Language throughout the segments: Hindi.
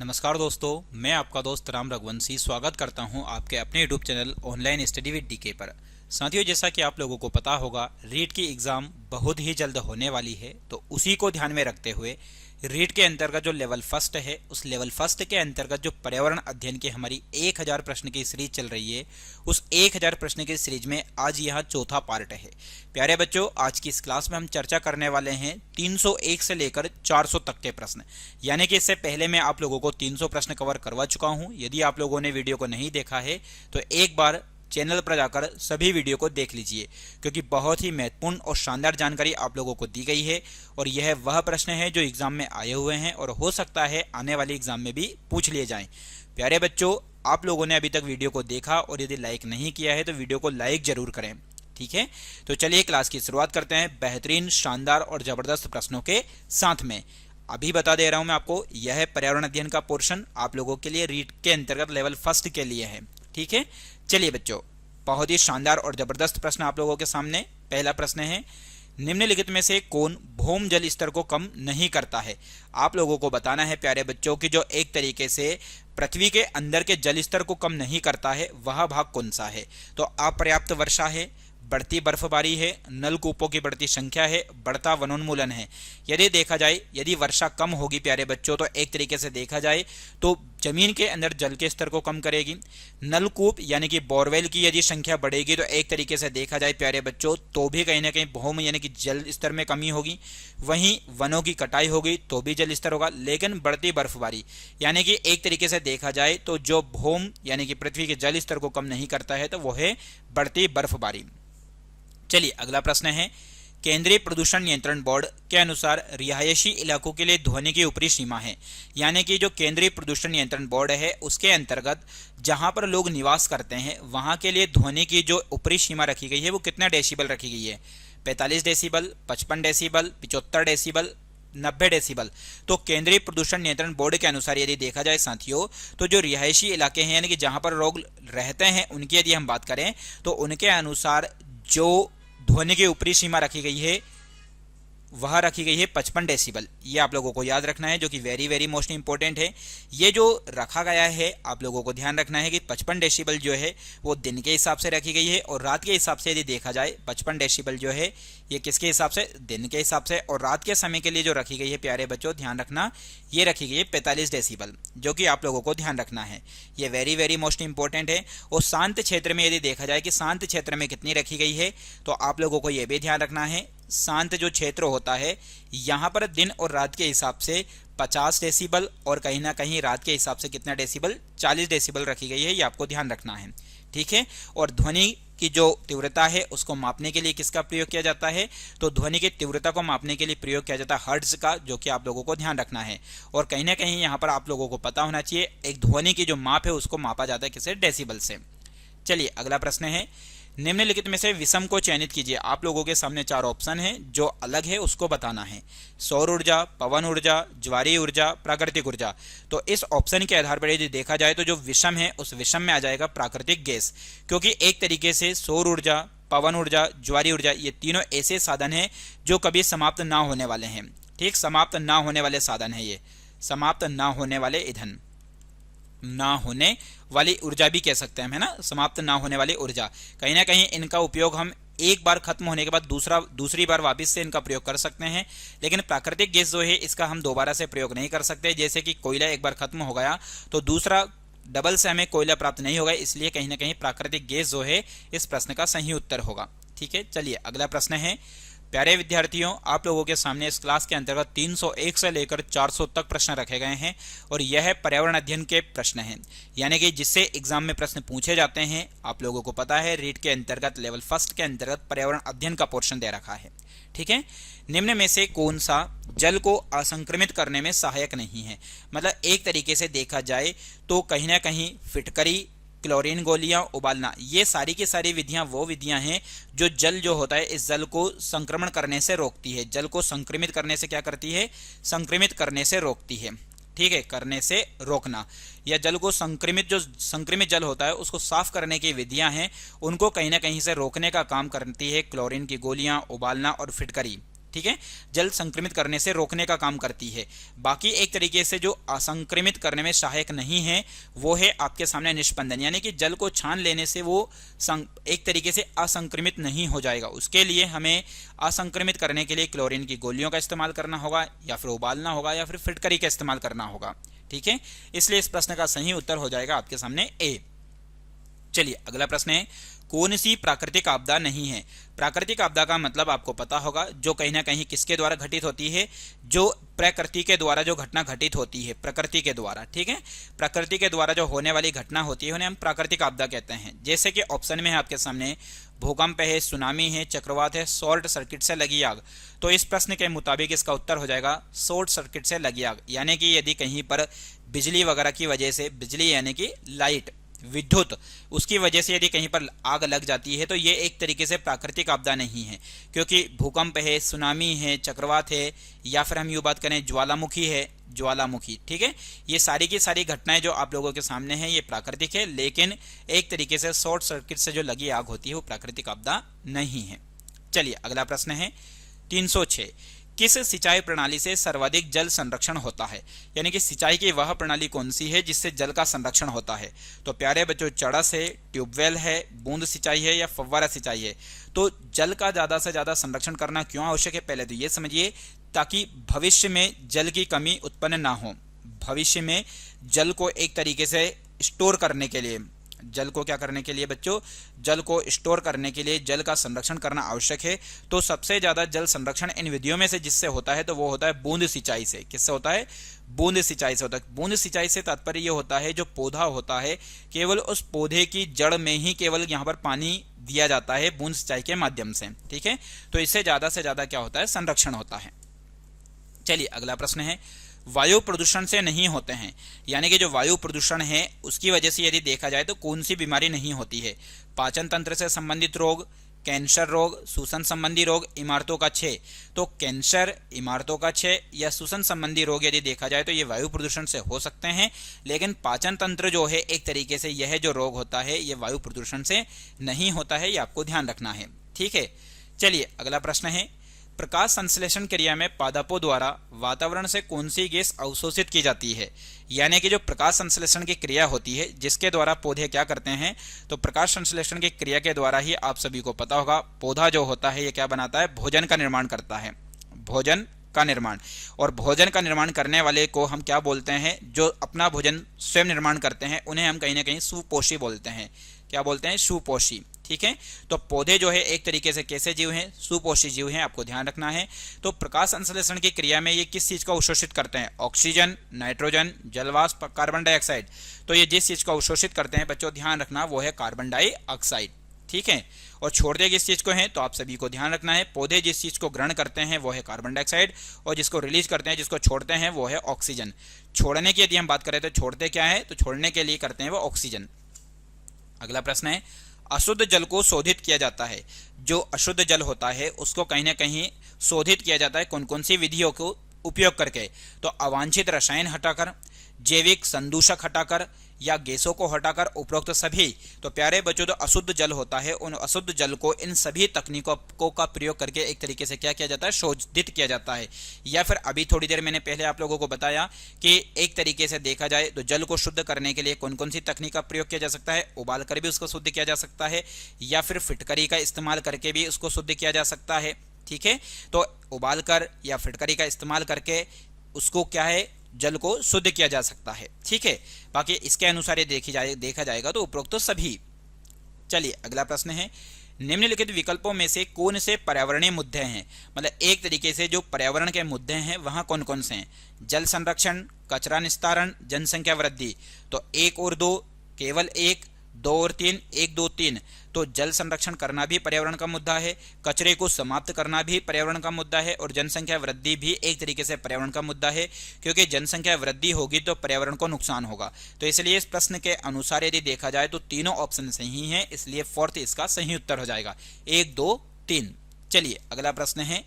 नमस्कार दोस्तों, मैं आपका दोस्त राम रघुवंशी स्वागत करता हूं आपके अपने YouTube channel online study with DK पर। साथियों, जैसा कि आप लोगों को पता होगा, रीट की एग्ज़ाम बहुत ही जल्द होने वाली है। तो उसी को ध्यान में रखते हुए रीट के अंतर्गत जो लेवल फर्स्ट है, उस लेवल फर्स्ट के अंतर्गत जो पर्यावरण अध्ययन की हमारी 1000 प्रश्न की सीरीज चल रही है, उस 1000 प्रश्न की सीरीज में आज यहाँ चौथा पार्ट है। प्यारे बच्चों, आज की इस क्लास में हम चर्चा करने वाले हैं 301 से लेकर 400 तक के प्रश्न। यानी कि इससे पहले मैं आप लोगों को 300 प्रश्न कवर करवा चुका हूं। यदि आप लोगों ने वीडियो को नहीं देखा है तो एक बार चैनल पर जाकर सभी वीडियो को देख लीजिए, क्योंकि बहुत ही महत्वपूर्ण और शानदार जानकारी आप लोगों को दी गई है। और यह वह प्रश्न है जो एग्जाम में आए हुए हैं और हो सकता है आने वाले एग्जाम में भी पूछ लिए जाएं। प्यारे बच्चों, आप लोगों ने अभी तक वीडियो को देखा और यदि लाइक नहीं किया है तो वीडियो को लाइक जरूर करें, ठीक है। तो चलिए क्लास की शुरुआत करते हैं बेहतरीन, शानदार और जबरदस्त प्रश्नों के साथ में। अभी बता दे रहा हूं मैं आपको, यह पर्यावरण अध्ययन का पोर्शन आप लोगों के लिए रीट के अंतर्गत लेवल फर्स्ट के लिए है, ठीक है। चलिए बच्चों, बहुत ही शानदार और जबरदस्त प्रश्न आप लोगों के सामने। पहला प्रश्न है, निम्नलिखित में से कौन भौम जल स्तर को कम नहीं करता है। आप लोगों को बताना है प्यारे बच्चों की जो एक तरीके से पृथ्वी के अंदर के जल स्तर को कम नहीं करता है, वह भाग कौन सा है। तो अपर्याप्त वर्षा है, बढ़ती बर्फबारी है, नलकूपों की बढ़ती संख्या है, बढ़ता वनोन्मूलन है। यदि देखा जाए, यदि वर्षा कम होगी प्यारे बच्चों, तो एक तरीके से देखा जाए तो जमीन के अंदर जल के स्तर को कम करेगी। नलकूप यानी कि बोरवेल की यदि संख्या बढ़ेगी तो एक तरीके से देखा जाए प्यारे बच्चों, तो भी कहीं ना कहीं भौम यानी कि जल स्तर में कमी होगी। वहीं वनों की कटाई होगी तो भी जल स्तर होगा। लेकिन बढ़ती बर्फबारी यानी कि एक तरीके से देखा जाए तो जो भौम यानी कि पृथ्वी के जल स्तर को कम नहीं करता है तो वह है बढ़ती बर्फबारी। चलिए अगला प्रश्न है, केंद्रीय प्रदूषण नियंत्रण बोर्ड के अनुसार रिहायशी इलाकों के लिए ध्वनि की ऊपरी सीमा है। यानी कि जो केंद्रीय प्रदूषण नियंत्रण बोर्ड है उसके अंतर्गत जहां पर लोग निवास करते हैं वहां के लिए ध्वनि की जो ऊपरी सीमा रखी गई है वो कितना डेसिबल रखी गई है। 45 डेसिबल, 55 डेसिबल, 75 डेसिबल, 90 डेसिबल। तो केंद्रीय प्रदूषण नियंत्रण बोर्ड के अनुसार यदि देखा जाए साथियों, तो जो रिहायशी इलाके हैं यानी कि जहां पर लोग रहते हैं उनकी यदि हम बात करें तो उनके अनुसार जो ध्वनि की ऊपरी सीमा रखी गई है वह रखी गई है 55 डेसिबल। ये आप लोगों को याद रखना है, जो कि वेरी वेरी मोस्ट इंपॉर्टेंट है। ये जो रखा गया है आप लोगों को ध्यान रखना है कि 55 डेसिबल जो है वो दिन के हिसाब से रखी गई है, और रात के हिसाब से यदि देखा जाए 55 डेसिबल जो है ये किसके हिसाब से, दिन के हिसाब से। और रात के समय के लिए जो रखी गई है प्यारे बच्चों ध्यान रखना, ये रखी गई है 45 डेसिबल, जो कि आप लोगों को ध्यान रखना है। ये वेरी वेरी मोस्ट इंपॉर्टेंट है। और शांत क्षेत्र में यदि देखा जाए कि शांत क्षेत्र में कितनी रखी गई है, तो आप लोगों को यह भी ध्यान रखना है, शांत जो क्षेत्र होता है यहां पर दिन और रात के हिसाब से 50 डेसिबल और कहीं ना कहीं रात के हिसाब से कितना डेसिबल, 40 डेसिबल रखी गई है। ये आपको ध्यान रखना है, ठीक है। और ध्वनि की जो तीव्रता है उसको मापने के लिए किसका प्रयोग किया जाता है, तो ध्वनि की तीव्रता को मापने के लिए प्रयोग किया जाता है हर्ट्ज का, जो कि आप लोगों को ध्यान रखना है। और कहीं ना कहीं यहाँ पर आप लोगों को पता होना चाहिए, एक ध्वनि की जो माप है उसको मापा जाता है किसे, डेसिबल से। चलिए अगला प्रश्न है, निम्नलिखित में से विषम को चयनित कीजिए। आप लोगों के सामने 4 ऑप्शन है, जो अलग है उसको बताना है। सौर ऊर्जा, पवन ऊर्जा, ज्वारीय ऊर्जा, प्राकृतिक ऊर्जा। तो इस ऑप्शन के आधार पर यदि देखा जाए तो जो विषम है उस विषम में आ जाएगा प्राकृतिक गैस, क्योंकि एक तरीके से सौर ऊर्जा, पवन ऊर्जा, ज्वारीय ऊर्जा ये तीनों ऐसे साधन हैं जो कभी समाप्त ना होने वाले हैं, ठीक। समाप्त ना होने वाले साधन है, ये समाप्त ना होने वाले ईंधन, ना होने वाली ऊर्जा भी कह सकते हैं, है ना, समाप्त ना होने वाली ऊर्जा। कहीं ना कहीं इनका उपयोग हम एक बार खत्म होने के बाद दूसरी बार वापस से इनका प्रयोग कर सकते हैं। लेकिन प्राकृतिक गैस जो है इसका हम दोबारा से प्रयोग नहीं कर सकते। जैसे कि कोयला एक बार खत्म हो गया तो दूसरा डबल से हमें कोयला प्राप्त नहीं होगा, इसलिए कहीं ना कहीं प्राकृतिक गैस जो है इस प्रश्न का सही उत्तर होगा, ठीक है। चलिए अगला प्रश्न है, प्यारे विद्यार्थियों, आप लोगों के सामने इस क्लास के अंतर्गत 301 से लेकर 400 तक प्रश्न रखे गए हैं, और यह पर्यावरण अध्ययन के प्रश्न हैं, यानी कि जिससे एग्जाम में प्रश्न पूछे जाते हैं। आप लोगों को पता है रीट के अंतर्गत लेवल फर्स्ट के अंतर्गत पर्यावरण अध्ययन का पोर्शन दे रखा है, ठीक है। निम्न में से कौन सा जल को असंक्रमित करने में सहायक नहीं है। मतलब एक तरीके से देखा जाए तो कहीं ना कहीं फिटकरी, क्लोरीन गोलियां उबालना, ये सारी की सारी विधियां वो विधियां हैं जो जल जो होता है इस जल को संक्रमण करने से रोकती है। जल को संक्रमित करने से क्या करती है, संक्रमित करने से रोकती है, ठीक है। करने से रोकना या जल को संक्रमित जल होता है उसको साफ करने की विधियां हैं, उनको कहीं ना कहीं से रोकने का काम करती है क्लोरीन की गोलियां, उबालना और फिटकरी, ठीक है, जल संक्रमित करने से रोकने का काम करती है। बाकी एक तरीके से जो असंक्रमित करने में सहायक नहीं है वो है आपके सामने निष्पंदन, यानी कि जल को छान लेने से वो एक तरीके से असंक्रमित नहीं हो जाएगा। उसके लिए हमें असंक्रमित करने के लिए क्लोरीन की गोलियों का इस्तेमाल करना होगा, या फिर उबालना होगा, या फिर फिटकरी का इस्तेमाल करना होगा। ठीक है, इसलिए इस प्रश्न का सही उत्तर हो जाएगा आपके सामने ए। चलिए अगला प्रश्न है, कौन सी प्राकृतिक आपदा नहीं है? प्राकृतिक आपदा का मतलब आपको पता होगा, जो कहीं ना कहीं किसके द्वारा घटित होती है, जो प्रकृति के द्वारा जो घटना घटित होती है, प्रकृति के द्वारा। ठीक है, प्रकृति के द्वारा जो होने वाली घटना होती है उन्हें हम प्राकृतिक आपदा कहते हैं। जैसे कि ऑप्शन में है आपके सामने भूकंप है, सुनामी है, चक्रवात है, शॉर्ट सर्किट से लगी आग। तो इस प्रश्न के मुताबिक इसका उत्तर हो जाएगा शॉर्ट सर्किट से लगी आग, यानी कि यदि कहीं पर बिजली वगैरह की वजह से, बिजली यानी कि लाइट, विद्युत, उसकी वजह से यदि कहीं पर आग लग जाती है तो ये एक तरीके से प्राकृतिक आपदा नहीं है, क्योंकि भूकंप है, सुनामी है, चक्रवात है, या फिर हम यूँ बात करें ज्वालामुखी है, ज्वालामुखी। ठीक है, ये सारी की सारी घटनाएं जो आप लोगों के सामने हैं ये प्राकृतिक है, लेकिन एक तरीके से शॉर्ट सर्किट से जो लगी आग होती है वो प्राकृतिक आपदा नहीं है। चलिए अगला प्रश्न है 306, किस सिंचाई प्रणाली से सर्वाधिक जल संरक्षण होता है? यानी कि सिंचाई की वह प्रणाली कौन सी है जिससे जल का संरक्षण होता है? तो प्यारे बच्चों, चड़स है, ट्यूबवेल है, बूंद सिंचाई है, या फव्वारा सिंचाई है? तो जल का ज्यादा से ज्यादा संरक्षण करना क्यों आवश्यक है, पहले तो ये समझिए, ताकि भविष्य में जल की कमी उत्पन्न ना हो। भविष्य में जल को एक तरीके से स्टोर करने के लिए, जल को क्या करने के लिए बच्चों, जल को स्टोर करने के लिए जल का संरक्षण करना आवश्यक है। तो सबसे ज्यादा जल संरक्षण इन विधियों में से जिससे होता है तो वो होता है बूंद सिंचाई से। किससे होता है? बूंद सिंचाई से होता है। बूंद सिंचाई से तात्पर्य ये होता है, जो पौधा होता है केवल उस पौधे की जड़ में ही केवल यहाँ पर पानी दिया जाता है बूंद सिंचाई के माध्यम से। ठीक है, तो इससे ज्यादा क्या होता है? संरक्षण होता है। चलिए अगला प्रश्न है, वायु प्रदूषण से नहीं होते हैं, यानी कि जो वायु प्रदूषण है उसकी वजह से यदि देखा जाए तो कौन सी बीमारी नहीं होती है? पाचन तंत्र से संबंधित रोग, कैंसर रोग, श्वसन संबंधी रोग, इमारतों का क्षय। तो कैंसर, इमारतों का क्षय या श्वसन संबंधी रोग यदि देखा जाए तो ये वायु प्रदूषण से हो सकते हैं, लेकिन पाचन तंत्र जो है एक तरीके से यह जो रोग होता है ये वायु प्रदूषण से नहीं होता है, ये आपको ध्यान रखना है। ठीक है, चलिए अगला प्रश्न है, प्रकाश संश्लेषण क्रिया में पादपों द्वारा वातावरण से कौन सी गैस अवशोषित की जाती है? यानी कि जो प्रकाश संश्लेषण की क्रिया होती है जिसके द्वारा पौधे क्या करते हैं, तो प्रकाश संश्लेषण की क्रिया के द्वारा ही आप सभी को पता होगा पौधा जो होता है ये क्या बनाता है? भोजन का निर्माण करता है, भोजन का निर्माण। और भोजन का निर्माण करने वाले को हम क्या बोलते हैं? जो अपना भोजन स्वयं निर्माण करते हैं उन्हें हम कहीं ना कहीं सुपोषी बोलते हैं। क्या बोलते हैं? सुपोषी। ठीक है, तो पौधे जो है एक तरीके से कैसे जीव हैं? सुपोषी जीव हैं, आपको ध्यान रखना है। तो प्रकाश संश्लेषण की क्रिया में ये किस चीज को अवशोषित करते हैं? ऑक्सीजन, नाइट्रोजन, जलवाष्प, कार्बन डाइऑक्साइड। तो ये जिस चीज को अवशोषित करते हैं बच्चों ध्यान रखना वो है कार्बन डाइऑक्साइड। ठीक है, और छोड़ते किस चीज को है? तो आप सभी को ध्यान रखना है, पौधे जिस चीज को ग्रहण करते हैं वो है कार्बन डाइऑक्साइड, और जिसको रिलीज करते हैं, जिसको छोड़ते हैं वो है ऑक्सीजन। छोड़ने की यदि हम बात करें तो छोड़ते क्या है? तो छोड़ने के लिए करते हैं वो ऑक्सीजन। अगला प्रश्न है, अशुद्ध जल को शोधित किया जाता है। जो अशुद्ध जल होता है उसको कहीं ना कहीं शोधित किया जाता है कौन कौन सी विधियों को उपयोग करके? तो अवांछित रसायन हटाकर, जैविक संदूषक हटाकर, या गैसों को हटाकर, उपरोक्त सभी। तो प्यारे बच्चों, जो अशुद्ध जल होता है उन अशुद्ध जल को इन सभी तकनीकों का प्रयोग करके एक तरीके से क्या किया जाता है? शोधित किया जाता है। या फिर अभी थोड़ी देर मैंने पहले आप लोगों को बताया कि एक तरीके से देखा जाए तो जल को शुद्ध करने के लिए कौन कौन सी तकनीक का प्रयोग किया जा सकता है? उबाल कर भी उसको शुद्ध किया जा सकता है, या फिर फिटकरी का इस्तेमाल करके भी उसको शुद्ध किया जा सकता है। ठीक है, तो उबाल कर या फिटकरी का इस्तेमाल करके उसको क्या है? जल को शुद्ध किया जा सकता है। ठीक है, बाकी इसके अनुसार ये देखा जाएगा तो उपरोक्त तो सभी। चलिए अगला प्रश्न है, निम्नलिखित विकल्पों में से कौन से पर्यावरणीय मुद्दे हैं? मतलब एक तरीके से जो पर्यावरण के मुद्दे हैं वहां कौन कौन से हैं? जल संरक्षण, कचरा निस्तारण, जनसंख्या वृद्धि। तो 1 और 2, केवल 1, 2 और 3, 1, 2, 3। तो जल संरक्षण करना भी पर्यावरण का मुद्दा है, कचरे को समाप्त करना भी पर्यावरण का मुद्दा है, और जनसंख्या वृद्धि भी एक तरीके से पर्यावरण का मुद्दा है, क्योंकि जनसंख्या वृद्धि होगी तो पर्यावरण को नुकसान होगा। तो इसलिए इस प्रश्न के अनुसार यदि देखा जाए तो तीनों ऑप्शन सही हैं, इसलिए फोर्थ इसका सही उत्तर हो जाएगा, 1, 2, 3। चलिए अगला प्रश्न है,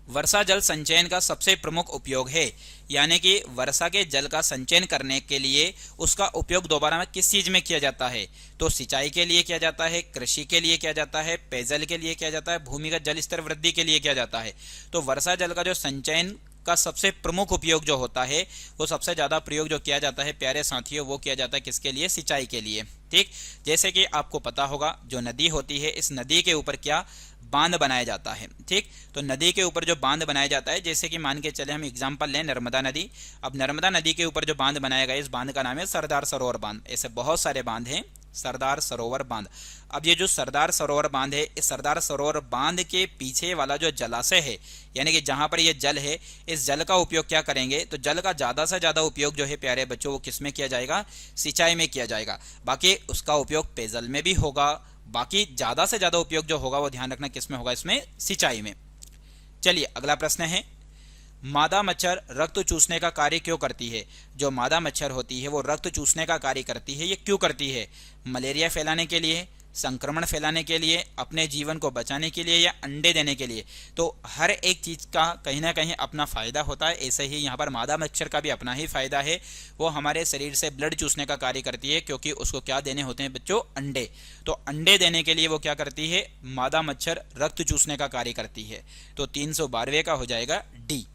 वर्षा जल संचयन का सबसे प्रमुख उपयोग है, यानी कि वर्षा के जल का संचयन करने के लिए उसका उपयोग दोबारा में किस चीज में किया जाता है? तो सिंचाई के लिए किया जाता है, कृषि के लिए किया जाता है, पेयजल के लिए किया जाता है, भूमिगत जल स्तर वृद्धि के लिए किया जाता है। तो वर्षा जल का जो संचयन का सबसे प्रमुख उपयोग जो होता है, वो सबसे ज्यादा प्रयोग जो किया जाता है प्यारे साथियों, वो किया जाता है किसके लिए? सिंचाई के लिए। ठीक, जैसे कि आपको पता होगा जो नदी होती है, इस नदी के ऊपर क्या बांध बनाया जाता है। ठीक, तो नदी के ऊपर जो बांध बनाया जाता है, जैसे कि मान के चले हम एग्जांपल लें नर्मदा नदी। अब नर्मदा नदी के ऊपर जो बांध बनाया गया, इस बांध का नाम है सरदार सरोवर बांध। ऐसे बहुत सारे बांध हैं, सरदार सरोवर बांध। अब ये जो सरदार सरोवर बांध है, इस सरदार सरोवर बांध के पीछे वाला जो जलाशय है, यानी कि जहां पर ये जल है, इस जल का उपयोग क्या करेंगे? तो जल का ज्यादा से ज्यादा उपयोग जो है प्यारे बच्चों, वो किस में किया जाएगा? सिंचाई में किया जाएगा। बाकी उसका उपयोग पेयजल में भी होगा, बाकी ज्यादा से ज्यादा उपयोग जो होगा वो ध्यान रखना किस में होगा? इसमें सिंचाई में। चलिए अगला प्रश्न है, मादा मच्छर रक्त चूसने का कार्य क्यों करती है? जो मादा मच्छर होती है वो रक्त चूसने का कार्य करती है, ये क्यों करती है? मलेरिया फैलाने के लिए, संक्रमण फैलाने के लिए, अपने जीवन को बचाने के लिए, या अंडे देने के लिए? तो हर एक चीज का कहीं ना कहीं अपना फायदा होता है। ऐसे ही यहाँ पर मादा मच्छर का भी अपना ही फायदा है। वो हमारे शरीर से ब्लड चूसने का कार्य करती है, क्योंकि उसको क्या देने होते हैं बच्चों? अंडे। तो अंडे देने के लिए वो क्या करती है? मादा मच्छर रक्त चूसने का कार्य करती है। तो 312 का हो जाएगा डी।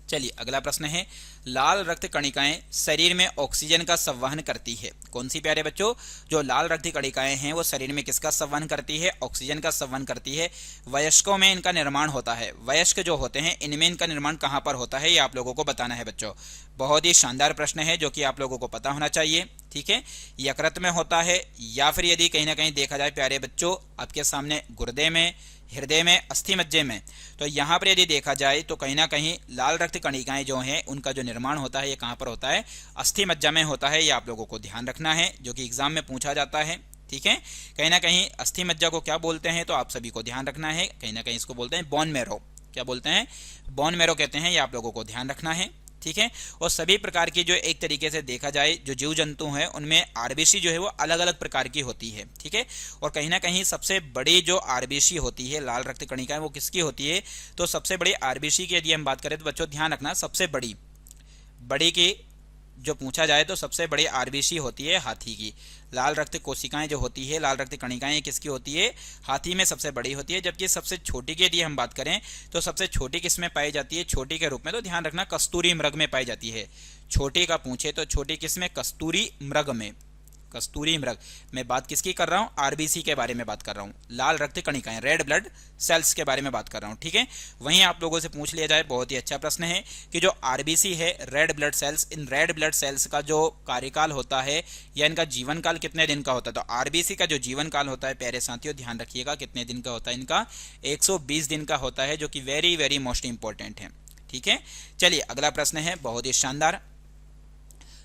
चलिए अगला प्रश्न है, लाल रक्त कणिकाएं शरीर में ऑक्सीजन का संवहन करती है। कौन सी प्यारे बच्चों? जो लाल रक्त कणिकाएं हैं वो शरीर में किसका संवहन करती है? ऑक्सीजन का संवहन करती है। वयस्कों में इनका निर्माण होता है। वयस्क जो होते हैं इनमें इनका निर्माण कहां पर होता है, ये आप लोगों को बताना है बच्चों। बहुत ही शानदार प्रश्न है जो कि आप लोगों को पता होना चाहिए। ठीक है, यकृत में होता है, या फिर यदि कहीं ना कहीं देखा जाए प्यारे बच्चों आपके सामने गुर्दे में, हृदय में, अस्थि मज्जे में। तो यहाँ पर यदि देखा जाए तो कहीं ना कहीं लाल रक्त कणिकाएं जो हैं उनका जो निर्माण होता है ये कहाँ पर होता है? अस्थि मज्जा में होता है। ये आप लोगों को ध्यान रखना है, जो कि एग्जाम में पूछा जाता है। ठीक है, कहीं ना कहीं अस्थि मज्जा को क्या बोलते हैं? तो आप सभी को ध्यान रखना है, कहीं ना कहीं इसको बोलते हैं बोन मैरो। क्या बोलते हैं? बोन मैरो कहते हैं। ये आप लोगों को ध्यान रखना है। ठीक है, और सभी प्रकार की जो एक तरीके से देखा जाए जो जीव जंतु हैं उनमें आरबीसी जो है वो अलग अलग प्रकार की होती है। ठीक है, और कहीं ना कहीं सबसे बड़ी जो आरबीसी होती है, लाल रक्त कणिका, वो किसकी होती है? तो सबसे बड़ी आरबीसी की यदि हम बात करें तो बच्चों ध्यान रखना, सबसे बड़ी की जो पूछा जाए तो सबसे बड़ी आरबीसी होती है हाथी की। लाल रक्त कोशिकाएं जो होती है, लाल रक्त कणिकाएं किसकी होती है? हाथी में सबसे बड़ी होती है। जबकि सबसे छोटी की यदि हम बात करें तो सबसे छोटी किस में पाई जाती है? छोटी के रूप में तो ध्यान रखना कस्तूरी मृग में पाई जाती है। छोटी का पूछे तो छोटी किस में? कस्तूरी मृग में। कस्तूरी मृग। मैं बात किसकी कर रहा हूं? आरबीसी के बारे में बात कर रहा हूं, लाल रक्त कणिकाएं, रेड ब्लड सेल्स के बारे में बात कर रहा हूं। ठीक है, वहीं आप लोगों से पूछ लिया जाए, बहुत ही अच्छा प्रश्न है कि जो आरबीसी है, red blood cells, in red blood cells का जो कार्यकाल होता है या इनका जीवन काल कितने दिन का होता है? तो आरबीसी का जो जीवन काल होता है प्यारे साथियों ध्यान रखिएगा कितने दिन का होता है? इनका 120 दिन का होता है, जो कि वेरी वेरी मोस्ट इंपॉर्टेंट है। ठीक है, चलिए अगला प्रश्न है बहुत ही शानदार,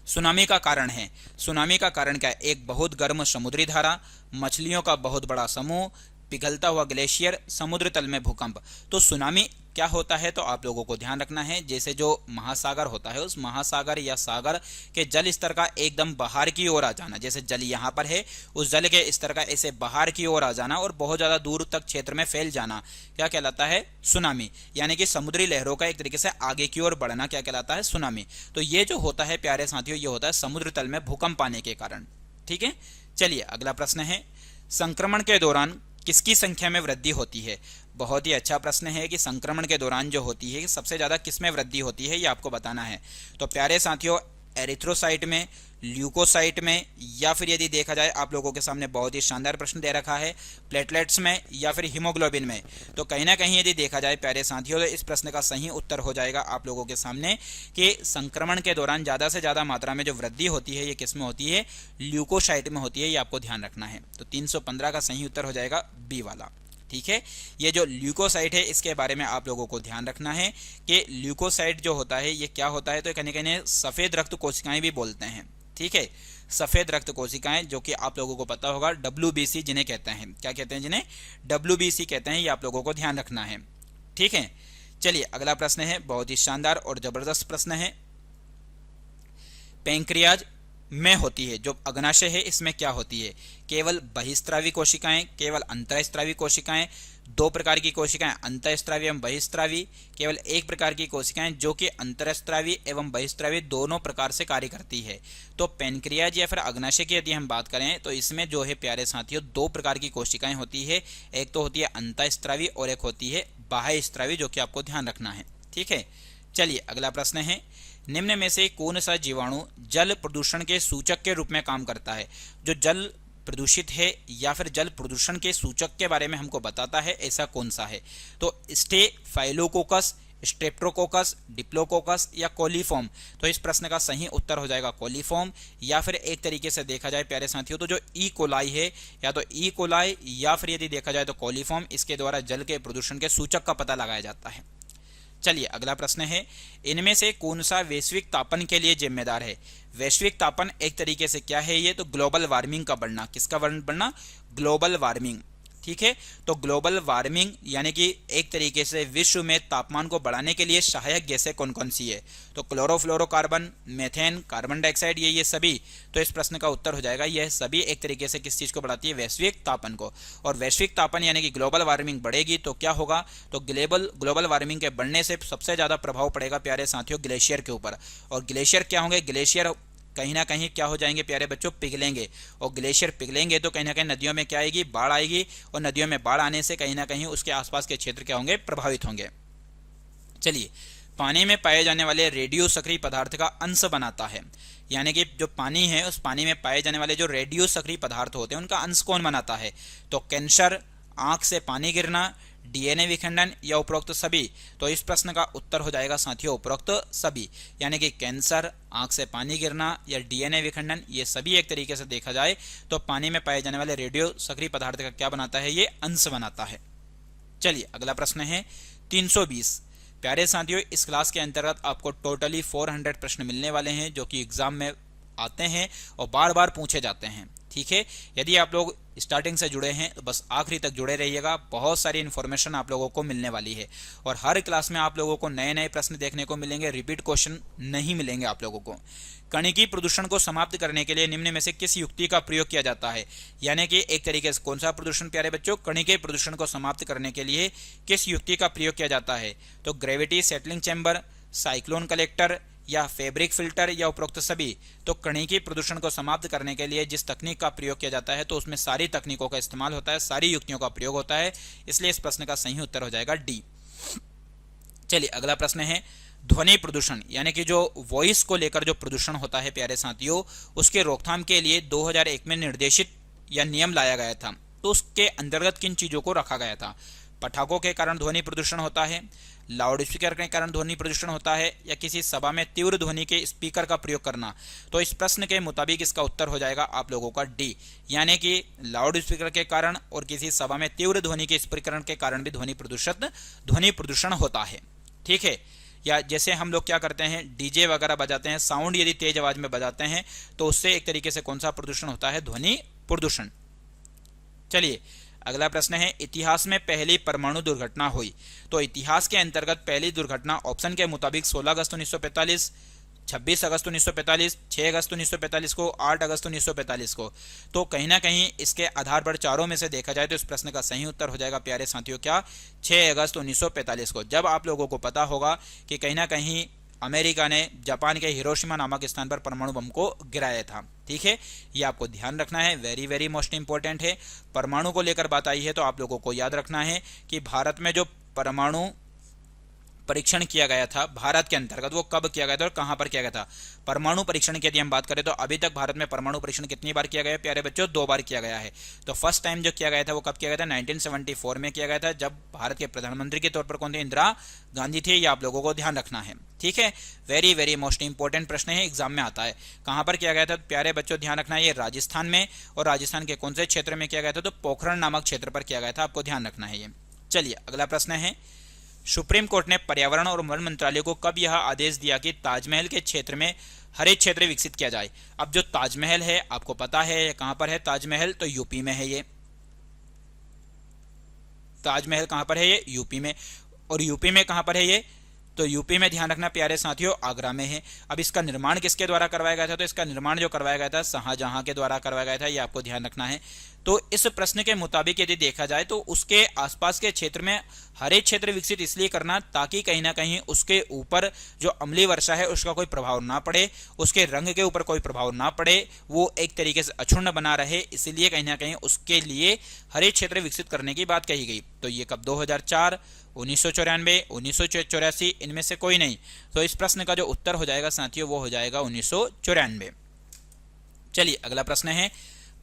सुनामी का कारण है। सुनामी का कारण क्या है? एक बहुत गर्म समुद्री धारा, मछलियों का बहुत बड़ा समूह, पिघलता हुआ ग्लेशियर, समुद्र तल में भूकंप। तो सुनामी क्या होता है? तो आप लोगों को ध्यान रखना है, जैसे जो महासागर होता है उस महासागर या सागर के जल स्तर का एकदम बाहर की ओर आ जाना, जैसे जल यहाँ पर है उस जल के स्तर का ऐसे बाहर की ओर आ जाना और बहुत ज्यादा दूर तक क्षेत्र में फैल जाना, क्या कहलाता है? सुनामी। यानी कि समुद्री लहरों का एक तरीके से आगे की ओर बढ़ना क्या कहलाता है? सुनामी। तो ये जो होता है प्यारे साथियों, ये होता है समुद्र तल में भूकंप आने के कारण। ठीक है, चलिए अगला प्रश्न है, संक्रमण के दौरान किसकी संख्या में वृद्धि होती है? बहुत ही अच्छा प्रश्न है कि संक्रमण के दौरान जो होती है सबसे ज्यादा किसमें वृद्धि होती है, ये आपको बताना है। तो प्यारे साथियों, एरिथ्रोसाइट में, ल्यूकोसाइट में, या फिर यदि देखा जाए आप लोगों के सामने बहुत ही शानदार प्रश्न दे रखा है, प्लेटलेट्स में या फिर हीमोग्लोबिन में। तो कहीं ना कहीं यदि देखा जाए प्यारे साथियों तो इस प्रश्न का सही उत्तर हो जाएगा आप लोगों के सामने कि संक्रमण के दौरान ज्यादा से ज्यादा मात्रा में जो वृद्धि होती है ये किस में होती है? ल्यूकोसाइट में होती है। ये आपको ध्यान रखना है। तो 315 का सही उत्तर हो जाएगा बी वाला। ठीक है, ये जो ल्यूकोसाइट है इसके बारे में आप लोगों को ध्यान रखना है कि ल्यूकोसाइट जो होता है ये क्या होता है? तो कहीं कहीं सफेद रक्त कोशिकाएं भी बोलते हैं। ठीक है, सफेद रक्त कोशिकाएं, जो कि आप लोगों को पता होगा WBC जिन्हें कहते हैं। क्या कहते हैं? जिन्हें WBC कहते हैं। ये आप लोगों को ध्यान रखना है। ठीक है, चलिए अगला प्रश्न है बहुत ही शानदार और जबरदस्त प्रश्न है, पैंक्रियाज में होती है। जो अग्नाशय है इसमें क्या होती है? केवल बहिस्त्रावी कोशिकाएं, केवल अंतःस्त्रावी कोशिकाएं, दो प्रकार की कोशिकाएं अंतःस्त्रावी एवं बहिस्त्रावी, केवल एक प्रकार की कोशिकाएं जो कि अंतःस्त्रावी एवं बहिस्त्रावी दोनों प्रकार से कार्य करती है। तो पैनक्रियाज या फिर अग्नाशय की यदि हम बात करें तो इसमें जो है प्यारे साथियों दो प्रकार की कोशिकाएं होती है। एक तो होती है अंतःस्त्रावी और एक होती है बाह्यस्त्रावी, जो कि आपको ध्यान रखना है। ठीक है, चलिए अगला प्रश्न है, निम्न में से कौन सा जीवाणु जल प्रदूषण के सूचक के रूप में काम करता है? जो जल प्रदूषित है या फिर जल प्रदूषण के सूचक के बारे में हमको बताता है, ऐसा कौन सा है? तो स्टेफाइलोकोकस, स्ट्रेप्टोकोकस, डिप्लोकोकस या कोलीफॉर्म। तो इस प्रश्न का सही उत्तर हो जाएगा कोलीफॉर्म, या फिर एक तरीके से देखा जाए प्यारे साथियों तो जो ई कोलाई है, या तो ई कोलाई या फिर यदि देखा जाए तो कोलीफॉर्म, इसके द्वारा जल के प्रदूषण के सूचक का पता लगाया जाता है। चलिए अगला प्रश्न है, इनमें से कौन सा वैश्विक तापन के लिए जिम्मेदार है? वैश्विक तापन एक तरीके से क्या है ये? तो ग्लोबल वार्मिंग का बढ़ना। किसका बढ़ना? Global warming. ठीक है, तो ग्लोबल वार्मिंग यानी कि एक तरीके से विश्व में तापमान को बढ़ाने के लिए सहायक गैसें कौन कौन सी है? तो क्लोरोफ्लोरोकार्बन, मेथेन, कार्बन डाइऑक्साइड, ये सभी। तो इस प्रश्न का उत्तर हो जाएगा यह सभी एक तरीके से किस चीज को बढ़ाती है? वैश्विक तापन को। और वैश्विक तापन यानी कि ग्लोबल वार्मिंग बढ़ेगी तो क्या होगा? तो ग्लोबल वार्मिंग के बढ़ने से सबसे ज्यादा प्रभाव पड़ेगा प्यारे साथियों ग्लेशियर के ऊपर। और ग्लेशियर क्या होंगे? ग्लेशियर कहीं ना कहीं क्या हो जाएंगे प्यारे बच्चों? पिघलेंगे। और ग्लेशियर पिघलेंगे तो कहीं ना कहीं नदियों में क्या आएगी? बाढ़ आएगी। और नदियों में बाढ़ आने से कहीं ना कहीं उसके आसपास के क्षेत्र क्या होंगे? प्रभावित होंगे। चलिए, पानी में पाए जाने वाले रेडियो सक्रिय पदार्थ का अंश बनाता है, यानी कि जो पानी है उस पानी में पाए जाने वाले जो रेडियो सक्रिय पदार्थ होते हैं उनका अंश कौन बनाता है? तो कैंसर, आंख से पानी गिरना, डीएनए विखंडन या उपरोक्त सभी। तो इस प्रश्न का उत्तर हो जाएगा साथियों उपरोक्त सभी, यानी कि कैंसर, आंख से पानी गिरना या डीएनए विखंडन, ये सभी एक तरीके से देखा जाए तो पानी में पाए जाने वाले रेडियो सक्रिय पदार्थ का क्या बनाता है? ये अंश बनाता है। चलिए अगला प्रश्न है 320। प्यारे साथियों, इस क्लास के अंतर्गत आपको टोटली 400 प्रश्न मिलने वाले हैं जो कि एग्जाम में आते हैं और बार बार पूछे जाते हैं। ठीक है, यदि आप लोग स्टार्टिंग से जुड़े हैं तो बस आखिरी तक जुड़े रहिएगा, बहुत सारी इन्फॉर्मेशन आप लोगों को मिलने वाली है। और हर क्लास में आप लोगों को नए नए प्रश्न देखने को मिलेंगे, रिपीट क्वेश्चन नहीं मिलेंगे आप लोगों को। कणिकीय प्रदूषण को समाप्त करने के लिए निम्न में से किस युक्ति का प्रयोग किया जाता है? यानी कि एक तरीके से कौन सा प्रदूषण प्यारे बच्चों? कणिकीय प्रदूषण को समाप्त करने के लिए किस युक्ति का प्रयोग किया जाता है? तो gravity settling chamber, cyclone collector या फैब्रिक फिल्टर या उपरोक्त सभी। तो कणिकीय प्रदूषण को समाप्त करने के लिए जिस तकनीक का प्रयोग किया जाता है तो उसमें सारी तकनीकों का इस्तेमाल होता है, सारी युक्तियों का प्रयोग होता है, इसलिए इस प्रश्न का सही उत्तर हो जाएगा डी। चलिए अगला प्रश्न है, ध्वनि प्रदूषण यानी कि जो वॉइस को लेकर जो प्रदूषण होता है प्यारे साथियों, उसके रोकथाम के लिए 2001 में निर्देशित या नियम लाया गया था। तो उसके अंतर्गत किन चीजों को रखा गया था? पटाखों के कारण ध्वनि प्रदूषण होता है, लाउड स्पीकर के कारण ध्वनि प्रदूषण होता है, या किसी सभा में तीव्र ध्वनि के स्पीकर का प्रयोग करना। तो इस प्रश्न के मुताबिक इसका उत्तर हो जाएगा आप लोगों का डी, यानी कि लाउड स्पीकर के कारण और किसी सभा में तीव्र ध्वनि के स्पीकरण के कारण भी ध्वनि प्रदूषण होता है। ठीक है, या जैसे हम लोग क्या करते हैं, डीजे वगैरह बजाते हैं, साउंड यदि तेज आवाज में बजाते हैं तो उससे एक तरीके से कौन सा प्रदूषण होता है? ध्वनि प्रदूषण। चलिए अगला प्रश्न है, इतिहास में पहली परमाणु दुर्घटना हुई। तो इतिहास के अंतर्गत पहली दुर्घटना ऑप्शन के मुताबिक 16 अगस्त 1945, 26 अगस्त 1945, 6 अगस्त 1945 को, 8 अगस्त 1945 को। तो कहीं ना कहीं इसके आधार पर चारों में से देखा जाए तो इस प्रश्न का सही उत्तर हो जाएगा प्यारे साथियों क्या? 6 अगस्त 1945 को। जब आप लोगों को पता होगा कि कहीं ना कहीं अमेरिका ने जापान के हिरोशिमा नामक स्थान पर परमाणु बम को गिराया था। ठीक है, ये आपको ध्यान रखना है, वेरी वेरी मोस्ट इंपॉर्टेंट है। परमाणु को लेकर बात आई है तो आप लोगों को याद रखना है कि भारत में जो परमाणु परीक्षण किया गया था भारत के अंतर्गत, वो कब किया गया था और कहां पर किया गया था? परमाणु परीक्षण की यदि हम बात करें तो अभी तक भारत में परमाणु परीक्षण कितनी बार किया गया है प्यारे बच्चों? 2 बार किया गया है। तो फर्स्ट टाइम जो किया गया था वो कब किया गया था? 1974 में किया गया था, जब भारत के प्रधानमंत्री के तौर पर कौन थे? इंदिरा गांधी थे। ये आप लोगों को ध्यान रखना है। ठीक है, वेरी वेरी मोस्ट इंपॉर्टेंट प्रश्न है, एग्जाम में आता है। कहां पर किया गया था प्यारे बच्चों? ध्यान रखना है, ये राजस्थान में। और राजस्थान के कौन से क्षेत्र में किया गया था? तो पोखरण नामक क्षेत्र पर किया गया था, आपको ध्यान रखना है ये। चलिए अगला प्रश्न है, सुप्रीम कोर्ट ने पर्यावरण और वन मंत्रालय को कब यह आदेश दिया कि ताजमहल के क्षेत्र में हरित क्षेत्र विकसित किया जाए? अब जो ताजमहल है आपको पता है कहां पर है ताजमहल? तो यूपी में है ये। ताजमहल कहां पर है? ये यूपी में। और यूपी में कहां पर है ये? तो यूपी में ध्यान रखना प्यारे साथियों, आगरा में है। अब इसका निर्माण किसके द्वारा करवाया गया था? तो इसका निर्माण जो करवाया गया था शाहजहां के द्वारा करवाया गया था, ये आपको ध्यान रखना है। तो इस प्रश्न के मुताबिक यदि देखा जाए तो उसके आसपास के क्षेत्र में हरे क्षेत्र विकसित इसलिए करना ताकि कहीं ना कहीं उसके ऊपर जो अम्लीय वर्षा है उसका कोई प्रभाव ना पड़े, उसके रंग के ऊपर कोई प्रभाव ना पड़े, वो एक तरीके से अक्षुण्ण बना रहे, इसलिए कहीं ना कहीं उसके लिए हरे क्षेत्र विकसित करने की बात कही गई। तो ये कब? 2004, 1994, 1984, इनमें से कोई नहीं। तो इस प्रश्न का जो उत्तर हो जाएगा साथियों वो हो जाएगा 1994। चलिए अगला प्रश्न है,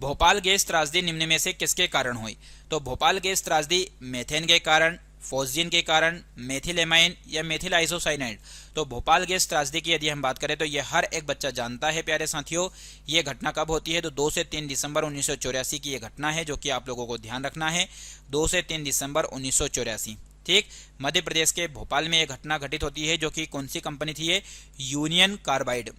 भोपाल गैस त्रासदी निम्न में से किसके कारण हुई? तो भोपाल गैस त्रासदी मेथेन के कारण, फोस्जीन के कारण, मेथिलेमाइन या मेथिल आइसोसाइनाइड। तो भोपाल गैस त्रासदी की यदि हम बात करें तो ये हर एक बच्चा जानता है प्यारे साथियों। ये घटना कब होती है? तो 2 से 3 दिसंबर 1984 की ये घटना है, जो कि आप लोगों को ध्यान रखना है। 2 से 3 दिसंबर 1984, ठीक। मध्य प्रदेश के भोपाल में यह घटना घटित होती है, जो कि कौन सी कंपनी थी? ये यूनियन कार्बाइड,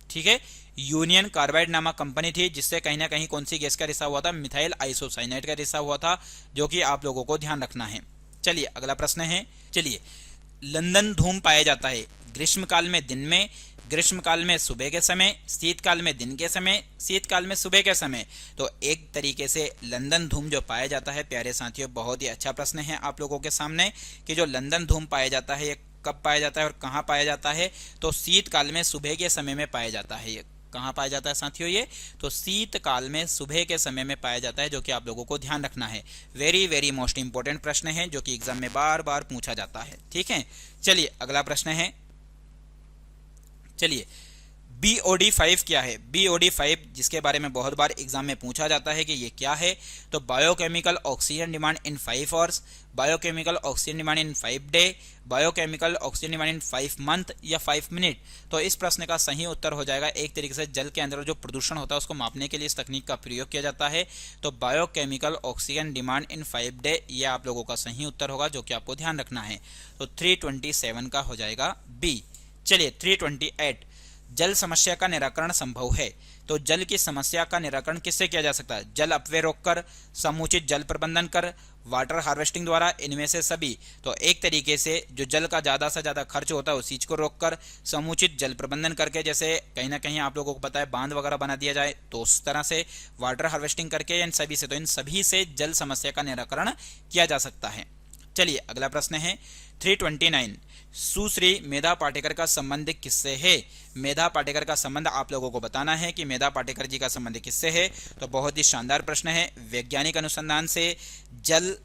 ठीक है, यूनियन कार्बाइड नामक कंपनी थी, जिससे कहीं ना कहीं कौन सी गैस का रिसाव हुआ था? मिथाइल आइसोसाइनाइड का रिसाव हुआ था, जो कि आप लोगों को ध्यान रखना है। चलिए अगला प्रश्न है, चलिए लंदन धूम पाया जाता है ग्रीष्मकाल में दिन में, ग्रीष्मकाल में सुबह के समय, शीतकाल में दिन के समय, शीतकाल में सुबह के समय। तो एक तरीके से लंदन धूम जो पाया जाता है प्यारे साथियों, बहुत ही अच्छा प्रश्न है आप लोगों के सामने कि जो लंदन धूम पाया जाता है ये कब पाया जाता है और कहाँ पाया जाता है? तो शीतकाल में सुबह के समय में पाया जाता है। ये कहाँ पाया जाता है साथियों? ये तो शीतकाल में सुबह के समय में पाया जाता है, जो कि आप लोगों को ध्यान रखना है। वेरी वेरी मोस्ट इंपोर्टेंट प्रश्न है, जो कि एग्जाम में बार बार पूछा जाता है, ठीक है। चलिए अगला प्रश्न है, चलिए BOD5 क्या है? BOD5 जिसके बारे में बहुत बार एग्जाम में पूछा जाता है कि ये क्या है? तो biochemical oxygen demand in 5 hours, biochemical oxygen demand in 5 day, biochemical oxygen demand in 5 month या 5 मिनट। तो इस प्रश्न का सही उत्तर हो जाएगा, एक तरीके से जल के अंदर जो प्रदूषण होता है उसको मापने के लिए इस तकनीक का प्रयोग किया जाता है। तो biochemical oxygen demand in 5 day, ये आप लोगों का सही उत्तर होगा, जो कि आपको ध्यान रखना है। तो 327 का हो जाएगा बी। चलिए 328, जल समस्या का निराकरण संभव है। तो जल की समस्या का निराकरण किससे किया जा सकता है? जल अपव्यय रोककर, समुचित जल प्रबंधन कर, वाटर हार्वेस्टिंग द्वारा, इनमें से सभी। तो एक तरीके से जो जल का ज्यादा से ज्यादा खर्च होता है उस चीज को रोककर, समुचित जल प्रबंधन करके, जैसे कहीं ना कहीं आप लोगों को पता है बांध वगैरह बना दिया जाए, तो उस तरह से वाटर हार्वेस्टिंग करके, इन सभी से। तो इन सभी से जल समस्या का निराकरण किया जा सकता है। चलिए अगला प्रश्न है 329, सुश्री मेधा पाटेकर का संबंध किससे है? मेधा पाटेकर का संबंध आप लोगों को बताना है कि मेधा पाटेकर जी का संबंध किससे है। तो बहुत ही शानदार प्रश्न है। वैज्ञानिक अनुसंधान से, जल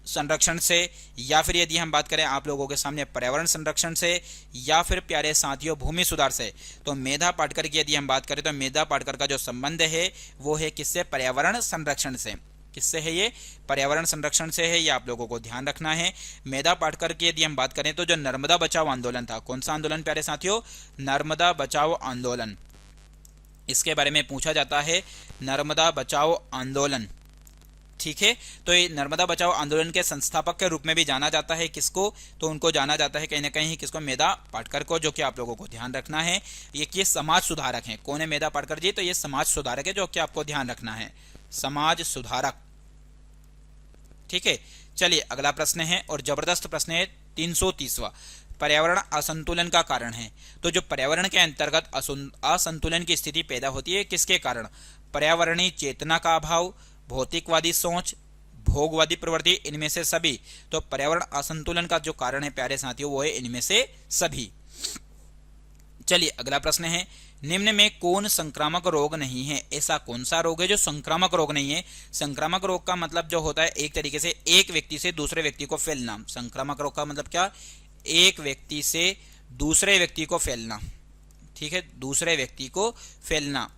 संरक्षण से, या फिर यदि हम बात करें आप लोगों के सामने पर्यावरण संरक्षण से, या फिर प्यारे साथियों भूमि सुधार से। तो मेधा पाटेकर की यदि हम बात करें तो मेधा पाटेकर का जो संबंध है वो है किससे? पर्यावरण संरक्षण से। किससे है ये? पर्यावरण संरक्षण से है, ये आप लोगों को ध्यान रखना है। मेधा पाटेकर की यदि हम बात करें तो जो नर्मदा बचाओ आंदोलन था, कौन सा आंदोलन प्यारे साथियों? नर्मदा बचाओ आंदोलन, इसके बारे में पूछा जाता है, नर्मदा बचाओ आंदोलन, ठीक है। तो ये नर्मदा बचाओ आंदोलन के संस्थापक के रूप में भी जाना जाता है किसको? तो उनको जाना जाता है कहीं ना कहीं किसको? मेधा पाटेकर को, जो कि आप लोगों को ध्यान रखना है। ये समाज सुधारक हैं। कौन है मेधा पाटेकर जी? तो ये समाज सुधारक है, जो कि आपको ध्यान रखना है, समाज सुधारक, ठीक है। चलिए अगला प्रश्न है, और जबरदस्त प्रश्न है 330वां, पर्यावरण असंतुलन का कारण है। तो जो पर्यावरण के अंतर्गत असंतुलन की स्थिति पैदा होती है किसके कारण? पर्यावरणीय चेतना का अभाव, भौतिकवादी सोच, भोगवादी प्रवृत्ति, इनमें से सभी। तो पर्यावरण असंतुलन का जो कारण है प्यारे साथियों वो है इनमें से सभी। चलिए अगला प्रश्न है, निम्न में कौन संक्रामक रोग नहीं है? ऐसा कौन सा रोग है जो संक्रामक रोग नहीं है? संक्रामक रोग का मतलब जो होता है एक तरीके से एक व्यक्ति से दूसरे व्यक्ति को फैलना। संक्रामक रोग का मतलब क्या? एक व्यक्ति से दूसरे व्यक्ति को फैलना, ठीक है, दूसरे व्यक्ति को फैलना।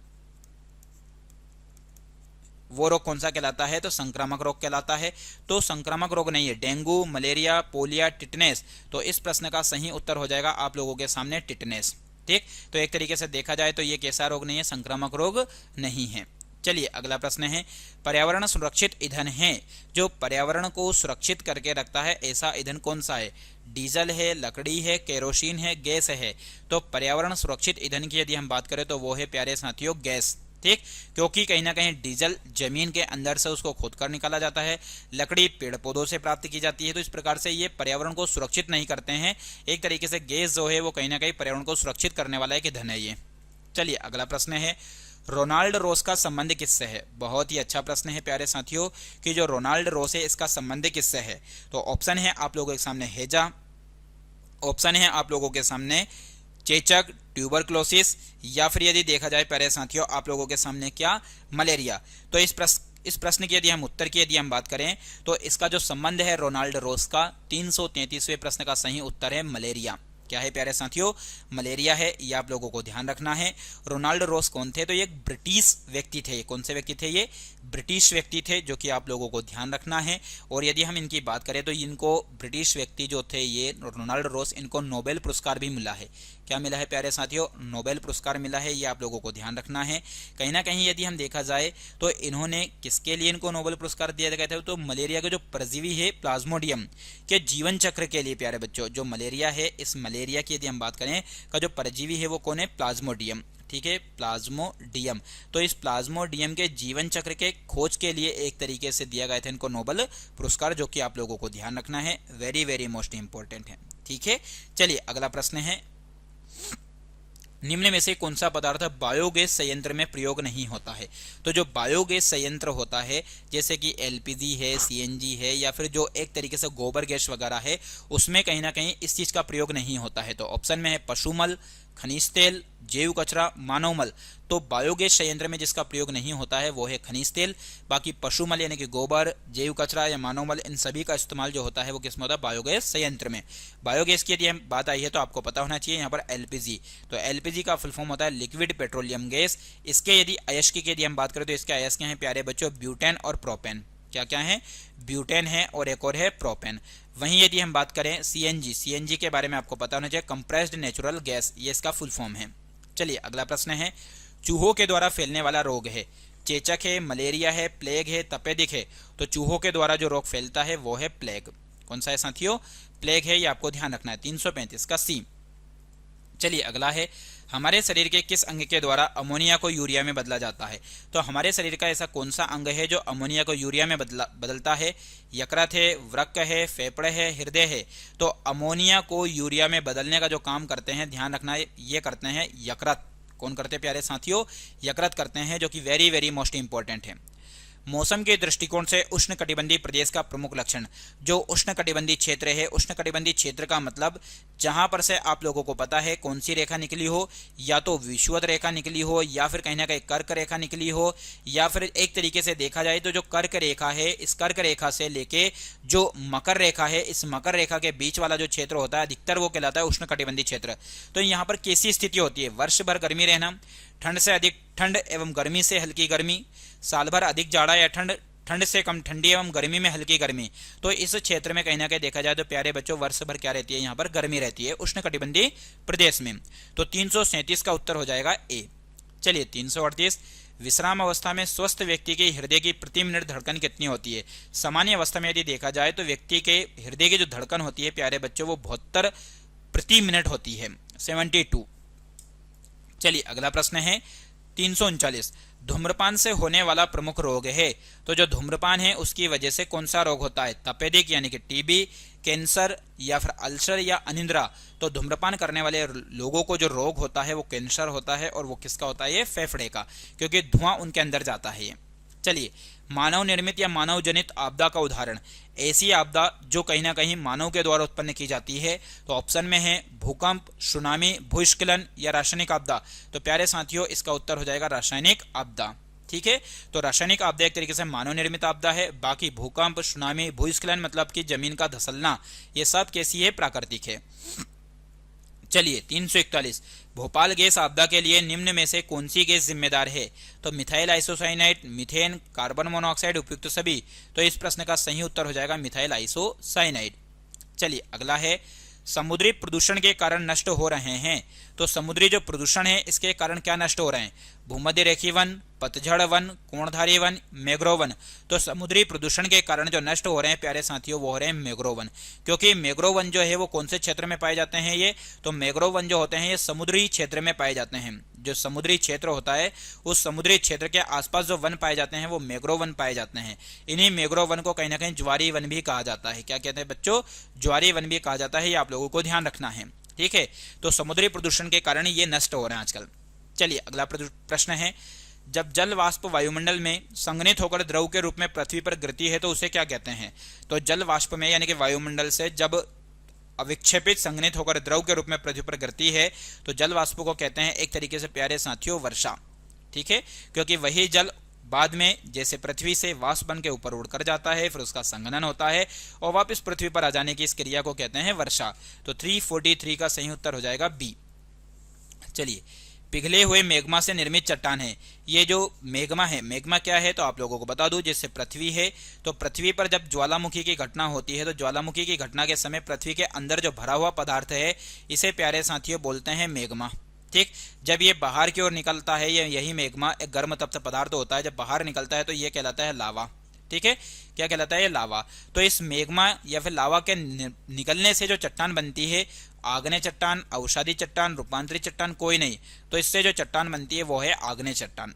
वो रोग कौन सा कहलाता है? तो संक्रामक रोग कहलाता है। तो संक्रामक रोग नहीं है डेंगू, मलेरिया, पोलिया, टिटनेस। तो इस प्रश्न का सही उत्तर हो जाएगा आप लोगों के सामने टिटनेस, ठीक। तो एक तरीके से देखा जाए तो ये कैसा रोग नहीं है? संक्रामक रोग नहीं है। चलिए अगला प्रश्न है, पर्यावरण सुरक्षित ईंधन है, जो पर्यावरण को सुरक्षित करके रखता है, ऐसा ईंधन कौन सा है? डीजल है, लकड़ी है, केरोसिन है, गैस है। तो पर्यावरण सुरक्षित ईंधन की यदि हम बात करें तो वो है प्यारे साथियों गैस, ठीक, क्योंकि कहीं ना कहीं डीजल जमीन के अंदर से उसको खोद कर निकाला जाता है, लकड़ी पेड़ पौधों से प्राप्त की जाती है, तो इस प्रकार से ये पर्यावरण को सुरक्षित नहीं करते हैं। एक तरीके से गैस जो है वो कहीं ना कहीं पर्यावरण को सुरक्षित करने वाला एक ईंधन है ये। चलिए अगला प्रश्न है, रोनाल्ड रोस का संबंध किससे है? बहुत ही अच्छा प्रश्न है प्यारे साथियों कि जो रोनाल्ड रोस है इसका संबंध किससे है। तो ऑप्शन है आप लोगों के सामने हैजा, ऑप्शन है आप लोगों के सामने चेचक, ट्यूबरक्लोसिस, या फिर यदि देखा जाए प्यारे साथियों आप लोगों के सामने क्या, मलेरिया। तो इस प्रश्न की यदि हम उत्तर की यदि हम बात करें तो इसका जो संबंध है रोनाल्ड रोस का, 333वें प्रश्न का सही उत्तर है मलेरिया। क्या है प्यारे साथियों? मलेरिया है, ये आप लोगों को ध्यान रखना है। रोनाल्ड रोस कौन थे? तो ये एक ब्रिटिश व्यक्ति थे। कौन से व्यक्ति थे? ये ब्रिटिश व्यक्ति थे, जो कि आप लोगों को ध्यान रखना है। और यदि हम इनकी बात करें तो इनको ब्रिटिश व्यक्ति जो थे ये रोनाल्ड रोस, इनको नोबेल पुरस्कार भी मिला है। क्या मिला है प्यारे साथियों? नोबेल पुरस्कार मिला है, ये आप लोगों को ध्यान रखना है। कहीं ना कहीं यदि हम देखा जाए तो इन्होंने किसके लिए इनको नोबेल पुरस्कार दिया गया था? तो मलेरिया का जो परजीवी है प्लाज्मोडियम के जीवन चक्र के लिए प्यारे बच्चों। जो मलेरिया है, इस मलेरिया की यदि हम बात करें का जो परजीवी है वो कौन है? प्लाज्मोडियम। ठीक है, प्लाज्मोडियम। तो इस प्लाज्मोडियम के जीवन चक्र के खोज के लिए एक तरीके से दिया गया था इनको नोबेल पुरस्कार, जो कि आप लोगों को ध्यान रखना है, वेरी वेरी मोस्ट इंपॉर्टेंट है। ठीक है, चलिए अगला प्रश्न है, निम्न में से कौन सा पदार्थ बायोगैस संयंत्र में प्रयोग नहीं होता है? तो जो बायोगैस संयंत्र होता है जैसे कि एलपीजी है, सीएनजी है, या फिर जो एक तरीके से गोबर गैस वगैरह है, उसमें कहीं ना कहीं इस चीज का प्रयोग नहीं होता है। तो ऑप्शन में है पशुमल, खनिज तेल, जैव कचरा, मानव मल। तो बायोगैस संयंत्र में जिसका प्रयोग नहीं होता है वो है खनिज तेल। बाकी पशुमल यानी कि गोबर, जैव कचरा या मानव मल, इन सभी का इस्तेमाल जो होता है वो किसमें होता है? बायोगैस संयंत्र में। बायोगैस की यदि हम बात आई है तो आपको पता होना चाहिए यहाँ पर एलपीजी। तो एलपीजी का फुल फॉर्म होता है लिक्विड पेट्रोलियम गैस। इसके यदि अयस्क की यदि हम बात करें तो इसके अयस्क हैं प्यारे बच्चों ब्यूटेन और प्रोपेन। क्या क्या है? ब्यूटेन है और एक और है प्रोपेन। वहीं यदि हम बात करें सीएनजी, सीएनजी के बारे में आपको पता होना चाहिए कंप्रेस्ड नेचुरल गैस, ये इसका फुल फॉर्म है। चलिए अगला प्रश्न है, चूहों के द्वारा फैलने वाला रोग है? चेचक है, मलेरिया है, प्लेग है, तपेदिक है। तो चूहों के द्वारा जो रोग फैलता है वो है प्लेग। कौन सा है साथियों? प्लेग है, ये आपको ध्यान रखना है। 335 का सी। चलिए अगला है, हमारे शरीर के किस अंग के द्वारा अमोनिया को यूरिया में बदला जाता है? तो हमारे शरीर का ऐसा कौन सा अंग है जो अमोनिया को यूरिया में बदलता है? यकृत है, वृक्क है, फेफड़े है, हृदय है। तो अमोनिया को यूरिया में बदलने का जो काम करते हैं, ध्यान रखना है, ये करते हैं यकृत। कौन करते हैं प्यारे साथियों? यकृत करते हैं, जो कि वेरी वेरी मोस्ट इंपॉर्टेंट है। मौसम के दृष्टिकोण से उष्णकटिबंधीय प्रदेश का प्रमुख लक्षण? जो उष्णकटिबंधीय क्षेत्र है, उष्णकटिबंधीय क्षेत्र का मतलब जहां पर से आप लोगों को पता है कौन सी रेखा निकली हो, या तो विषुवत रेखा निकली हो, या फिर कहीं ना कहीं कर्क रेखा निकली हो, या फिर एक तरीके से देखा जाए तो जो कर्क रेखा है, इस कर्क रेखा से लेके जो मकर रेखा है, इस मकर रेखा के बीच वाला जो क्षेत्र होता है अधिकतर वो कहलाता है उष्णकटिबंधीय क्षेत्र। तो यहाँ पर कैसी स्थिति होती है? वर्ष भर गर्मी रहना, ठंड से अधिक ठंड एवं गर्मी से हल्की गर्मी, साल भर अधिक जाड़ा या ठंड, ठंड से कम ठंडी एवं गर्मी में हल्की गर्मी। तो इस क्षेत्र में कहीं ना कहीं देखा जाए तो प्यारे बच्चों वर्ष भर क्या रहती है? यहाँ पर गर्मी रहती है उष्णकटिबंधीय प्रदेश में। तो 337 का उत्तर हो जाएगा ए। चलिए 338, विश्राम अवस्था में स्वस्थ व्यक्ति के हृदय की प्रति मिनट धड़कन कितनी होती है? सामान्य अवस्था में यदि देखा जाए तो व्यक्ति के हृदय की जो धड़कन होती है प्यारे बच्चों वो 72 प्रति मिनट होती है, 72। चलिए अगला प्रश्न है 339, धूम्रपान से होने वाला प्रमुख रोग है? तो जो धूम्रपान है उसकी वजह से कौन सा रोग होता है? तपेदिक यानी कि टीबी, कैंसर, या फिर अल्सर या अनिद्रा। तो धूम्रपान करने वाले लोगों को जो रोग होता है वो कैंसर होता है, और वो किसका होता है? ये फेफड़े का, क्योंकि धुआं उनके अंदर जाता है ये। चलिए, मानव निर्मित या मानव जनित आपदा का उदाहरण? ऐसी आपदा जो कहीं ना कहीं मानव के द्वारा उत्पन्न की जाती है। तो ऑप्शन में है भूकंप, सुनामी, भूस्खलन या रासायनिक आपदा। तो प्यारे साथियों इसका उत्तर हो जाएगा रासायनिक आपदा। ठीक है, तो रासायनिक आपदा एक तरीके से मानव निर्मित आपदा है। बाकी भूकंप, सुनामी, भूस्खलन मतलब कि जमीन का धसलना, ये सब कैसी है? प्राकृतिक है। चलिए 341, भोपाल गैस आपदा के लिए निम्न में से कौन सी गैस जिम्मेदार है? तो methyl isocyanide, methane, carbon monoxide, उपयुक्त सभी। तो इस प्रश्न का सही उत्तर हो जाएगा मिथाइल आइसोसाइनाइड। चलिए अगला है, समुद्री प्रदूषण के कारण नष्ट हो रहे हैं? तो समुद्री जो प्रदूषण है इसके कारण क्या नष्ट हो रहे हैं? भूमध्य रेखीय वन, पतझड़ वन, कोणधारी वन, मैंग्रोव वन। तो समुद्री प्रदूषण के कारण जो नष्ट हो रहे हैं प्यारे साथियों वो हो रहे हैं मैंग्रोव वन, क्योंकि मैंग्रोव वन जो है वो कौन से क्षेत्र में पाए जाते हैं? ये तो मैंग्रोव वन जो होते हैं ये समुद्री क्षेत्र में पाए जाते हैं। जो समुद्री क्षेत्र होता है उस समुद्री क्षेत्र के आसपास जो वन पाए जाते हैं वो मैंग्रोव वन पाए जाते हैं। इन्हीं मैंग्रोव वन को कहीं ना कहीं ज्वारी वन भी कहा जाता है। क्या कहते हैं बच्चों? ज्वारी वन भी कहा जाता है। ये आप लोगों को ध्यान रखना है, ठीक है। तो समुद्री प्रदूषण के कारण ये नष्ट हो रहे हैं आजकल। चलिए अगला प्रश्न है, जब जल वाष्प वायुमंडल में संघनित होकर द्रव के रूप में पृथ्वी पर गिरती है तो उसे क्या कहते हैं? तो जल वाष्प में यानी कि वायुमंडल से जब अविक्षेपित संघनित होकर द्रव के रूप में पृथ्वी पर गिरती है तो जल वाष्प को कहते हैं एक तरीके से प्यारे साथियों वर्षा, ठीक है। क्योंकि वही जल बाद में जैसे पृथ्वी से वाष्प बन के ऊपर उड़कर जाता है, फिर उसका संघनन होता है और वापस पृथ्वी पर आ जाने की इस क्रिया को कहते हैं वर्षा। तो 343 का सही उत्तर हो जाएगा बी। चलिए, पिघले हुए मैग्मा से निर्मित चट्टान है। ये जो मैग्मा है, मैग्मा क्या है तो आप लोगों को बता दूं, जैसे पृथ्वी है तो पृथ्वी पर जब ज्वालामुखी की घटना होती है तो ज्वालामुखी की घटना के समय पृथ्वी के अंदर जो भरा हुआ पदार्थ है इसे प्यारे साथियों बोलते हैं मैग्मा, ठीक। जब ये बाहर की ओर निकलता है, यही मैग्मा एक गर्म तप्त पदार्थ होता है, जब बाहर निकलता है तो ये कहलाता है लावा, ठीक है। क्या कहलाता है? ये लावा। तो इस मैग्मा या फिर लावा के निकलने से जो चट्टान बनती है, आग्नेय चट्टान, अवसादी चट्टान, रूपांतरित चट्टान कोई नहीं, तो इससे जो चट्टान बनती है वो है आग्नेय चट्टान।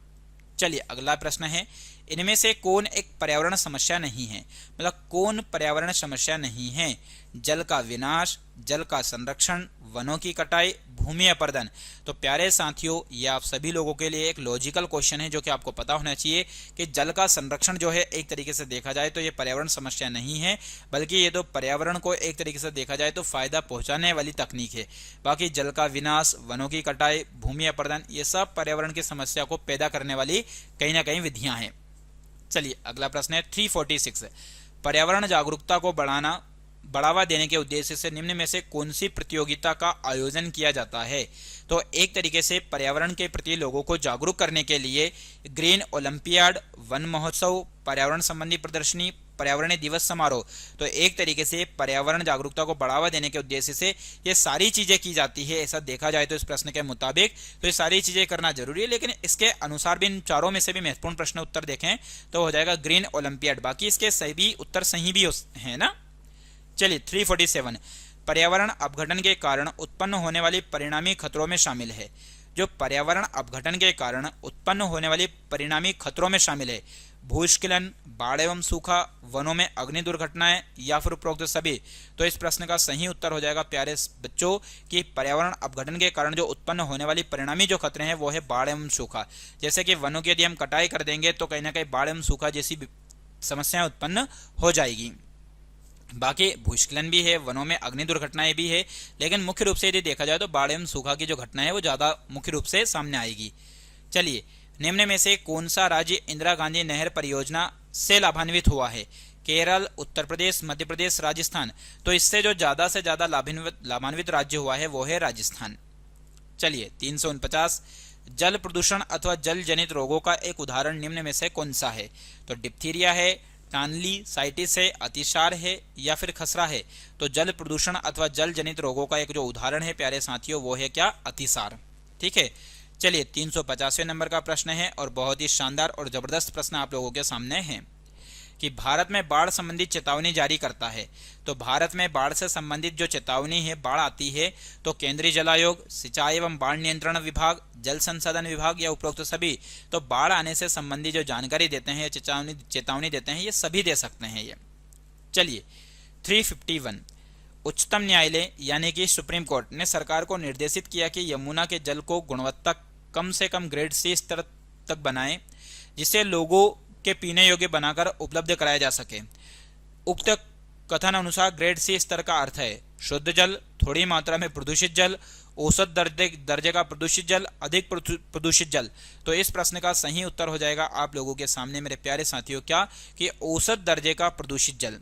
चलिए अगला प्रश्न है, इनमें से कौन एक पर्यावरण समस्या नहीं है? मतलब कौन पर्यावरण समस्या नहीं है? जल का विनाश, जल का संरक्षण, वनों की कटाई, भूमि अपर्दन। तो प्यारे साथियों, ये आप सभी लोगों के लिए एक लॉजिकल क्वेश्चन है जो कि आपको पता होना चाहिए कि जल का संरक्षण जो है एक तरीके से देखा जाए तो ये पर्यावरण समस्या नहीं है, बल्कि ये तो पर्यावरण को एक तरीके से देखा जाए तो फायदा पहुंचाने वाली तकनीक है। बाकी जल का विनाश, वनों की कटाई, भूमि अपर्दन, ये सब पर्यावरण की समस्या को पैदा करने वाली कहीं ना कहीं विधियां हैं। चलिए अगला प्रश्न है 346, पर्यावरण जागरूकता को बढ़ावा देने के उद्देश्य से निम्न में से कौन सी प्रतियोगिता का आयोजन किया जाता है? तो एक तरीके से पर्यावरण के प्रति लोगों को जागरूक करने के लिए ग्रीन ओलंपियाड, वन महोत्सव, पर्यावरण संबंधी प्रदर्शनी, पर्यावरण दिवस समारोह, तो एक तरीके से पर्यावरण जागरूकता को बढ़ावा देने के उद्देश्य से ये सारी चीजें की जाती है। ऐसा देखा जाए तो इस प्रश्न के मुताबिक तो ये सारी चीजें करना जरूरी है, लेकिन इसके अनुसार भी इन चारों में से भी महत्वपूर्ण प्रश्न उत्तर देखें तो हो जाएगा ग्रीन ओलंपियाड। बाकी इसके सभी उत्तर सही भी है ना। चलिए 347, पर्यावरण अपघटन के कारण उत्पन्न होने वाली परिणामी खतरों में शामिल है। जो पर्यावरण अपघटन के कारण उत्पन्न होने वाली परिणामी खतरों में शामिल है, भूस्खलन, बाढ़ एवं सूखा, वनों में अग्नि दुर्घटनाएं या फिर उपरोक्त सभी। तो इस प्रश्न का सही उत्तर हो जाएगा प्यारे बच्चों कि पर्यावरण अपघटन के कारण जो उत्पन्न होने वाली परिणामी जो खतरे हैं वो है बाढ़ एवं सूखा। जैसे कि वनों की यदि हम कटाई कर देंगे तो कहीं ना कहीं बाढ़ एवं सूखा जैसी समस्याएं उत्पन्न हो जाएगी। बाकी भूस्खलन भी है, वनों में अग्नि दुर्घटनाएं भी है, लेकिन मुख्य रूप से यदि देखा जाए तो बाढ़ एवं सूखा की जो घटना है वो ज्यादा मुख्य रूप से सामने आएगी। चलिए, निम्न में से कौन सा राज्य इंदिरा गांधी नहर परियोजना से लाभान्वित हुआ है? केरल, उत्तर प्रदेश, मध्य प्रदेश, राजस्थान। तो इससे जो ज्यादा से ज्यादा लाभान्वित राज्य हुआ है वो है राजस्थान। चलिए 349, जल प्रदूषण अथवा जल जनित रोगों का एक उदाहरण निम्न में से कौन सा है? तो डिप्थीरिया है, टानली साइटिस है, अतिसार है या फिर खसरा है। तो जल प्रदूषण अथवा जल जनित रोगों का एक जो उदाहरण है प्यारे साथियों वो है क्या? अतिसार, ठीक है। चलिए 350वें नंबर का प्रश्न है और बहुत ही शानदार और जबरदस्त प्रश्न आप लोगों के सामने है कि भारत में बाढ़ संबंधित चेतावनी जारी करता है। तो भारत में बाढ़ से संबंधित जो चेतावनी है, बाढ़ आती है तो केंद्रीय जल आयोग, सिंचाई एवं बाढ़ नियंत्रण विभाग, जल संसाधन विभाग या उपरोक्त सभी, तो बाढ़ आने से संबंधित जो जानकारी देते हैं, चेतावनी देते हैं, ये सभी दे सकते हैं ये। चलिए 351, उच्चतम न्यायालय यानी कि सुप्रीम कोर्ट ने सरकार को निर्देशित किया कि यमुना के जल को गुणवत्ता कम से कम ग्रेड सी स्तर तक बनाएं, जिसे लोगों के पीने योग्य बनाकर उपलब्ध कराया जा सके। उक्त कथन अनुसार ग्रेड सी स्तर का अर्थ है शुद्ध जल, थोड़ी मात्रा में प्रदूषित जल, औसत दर्जे का प्रदूषित जल, अधिक प्रदूषित जल। तो इस प्रश्न का सही उत्तर हो जाएगा आप लोगों के सामने मेरे प्यारे साथियों क्या कि औसत दर्जे का प्रदूषित जल,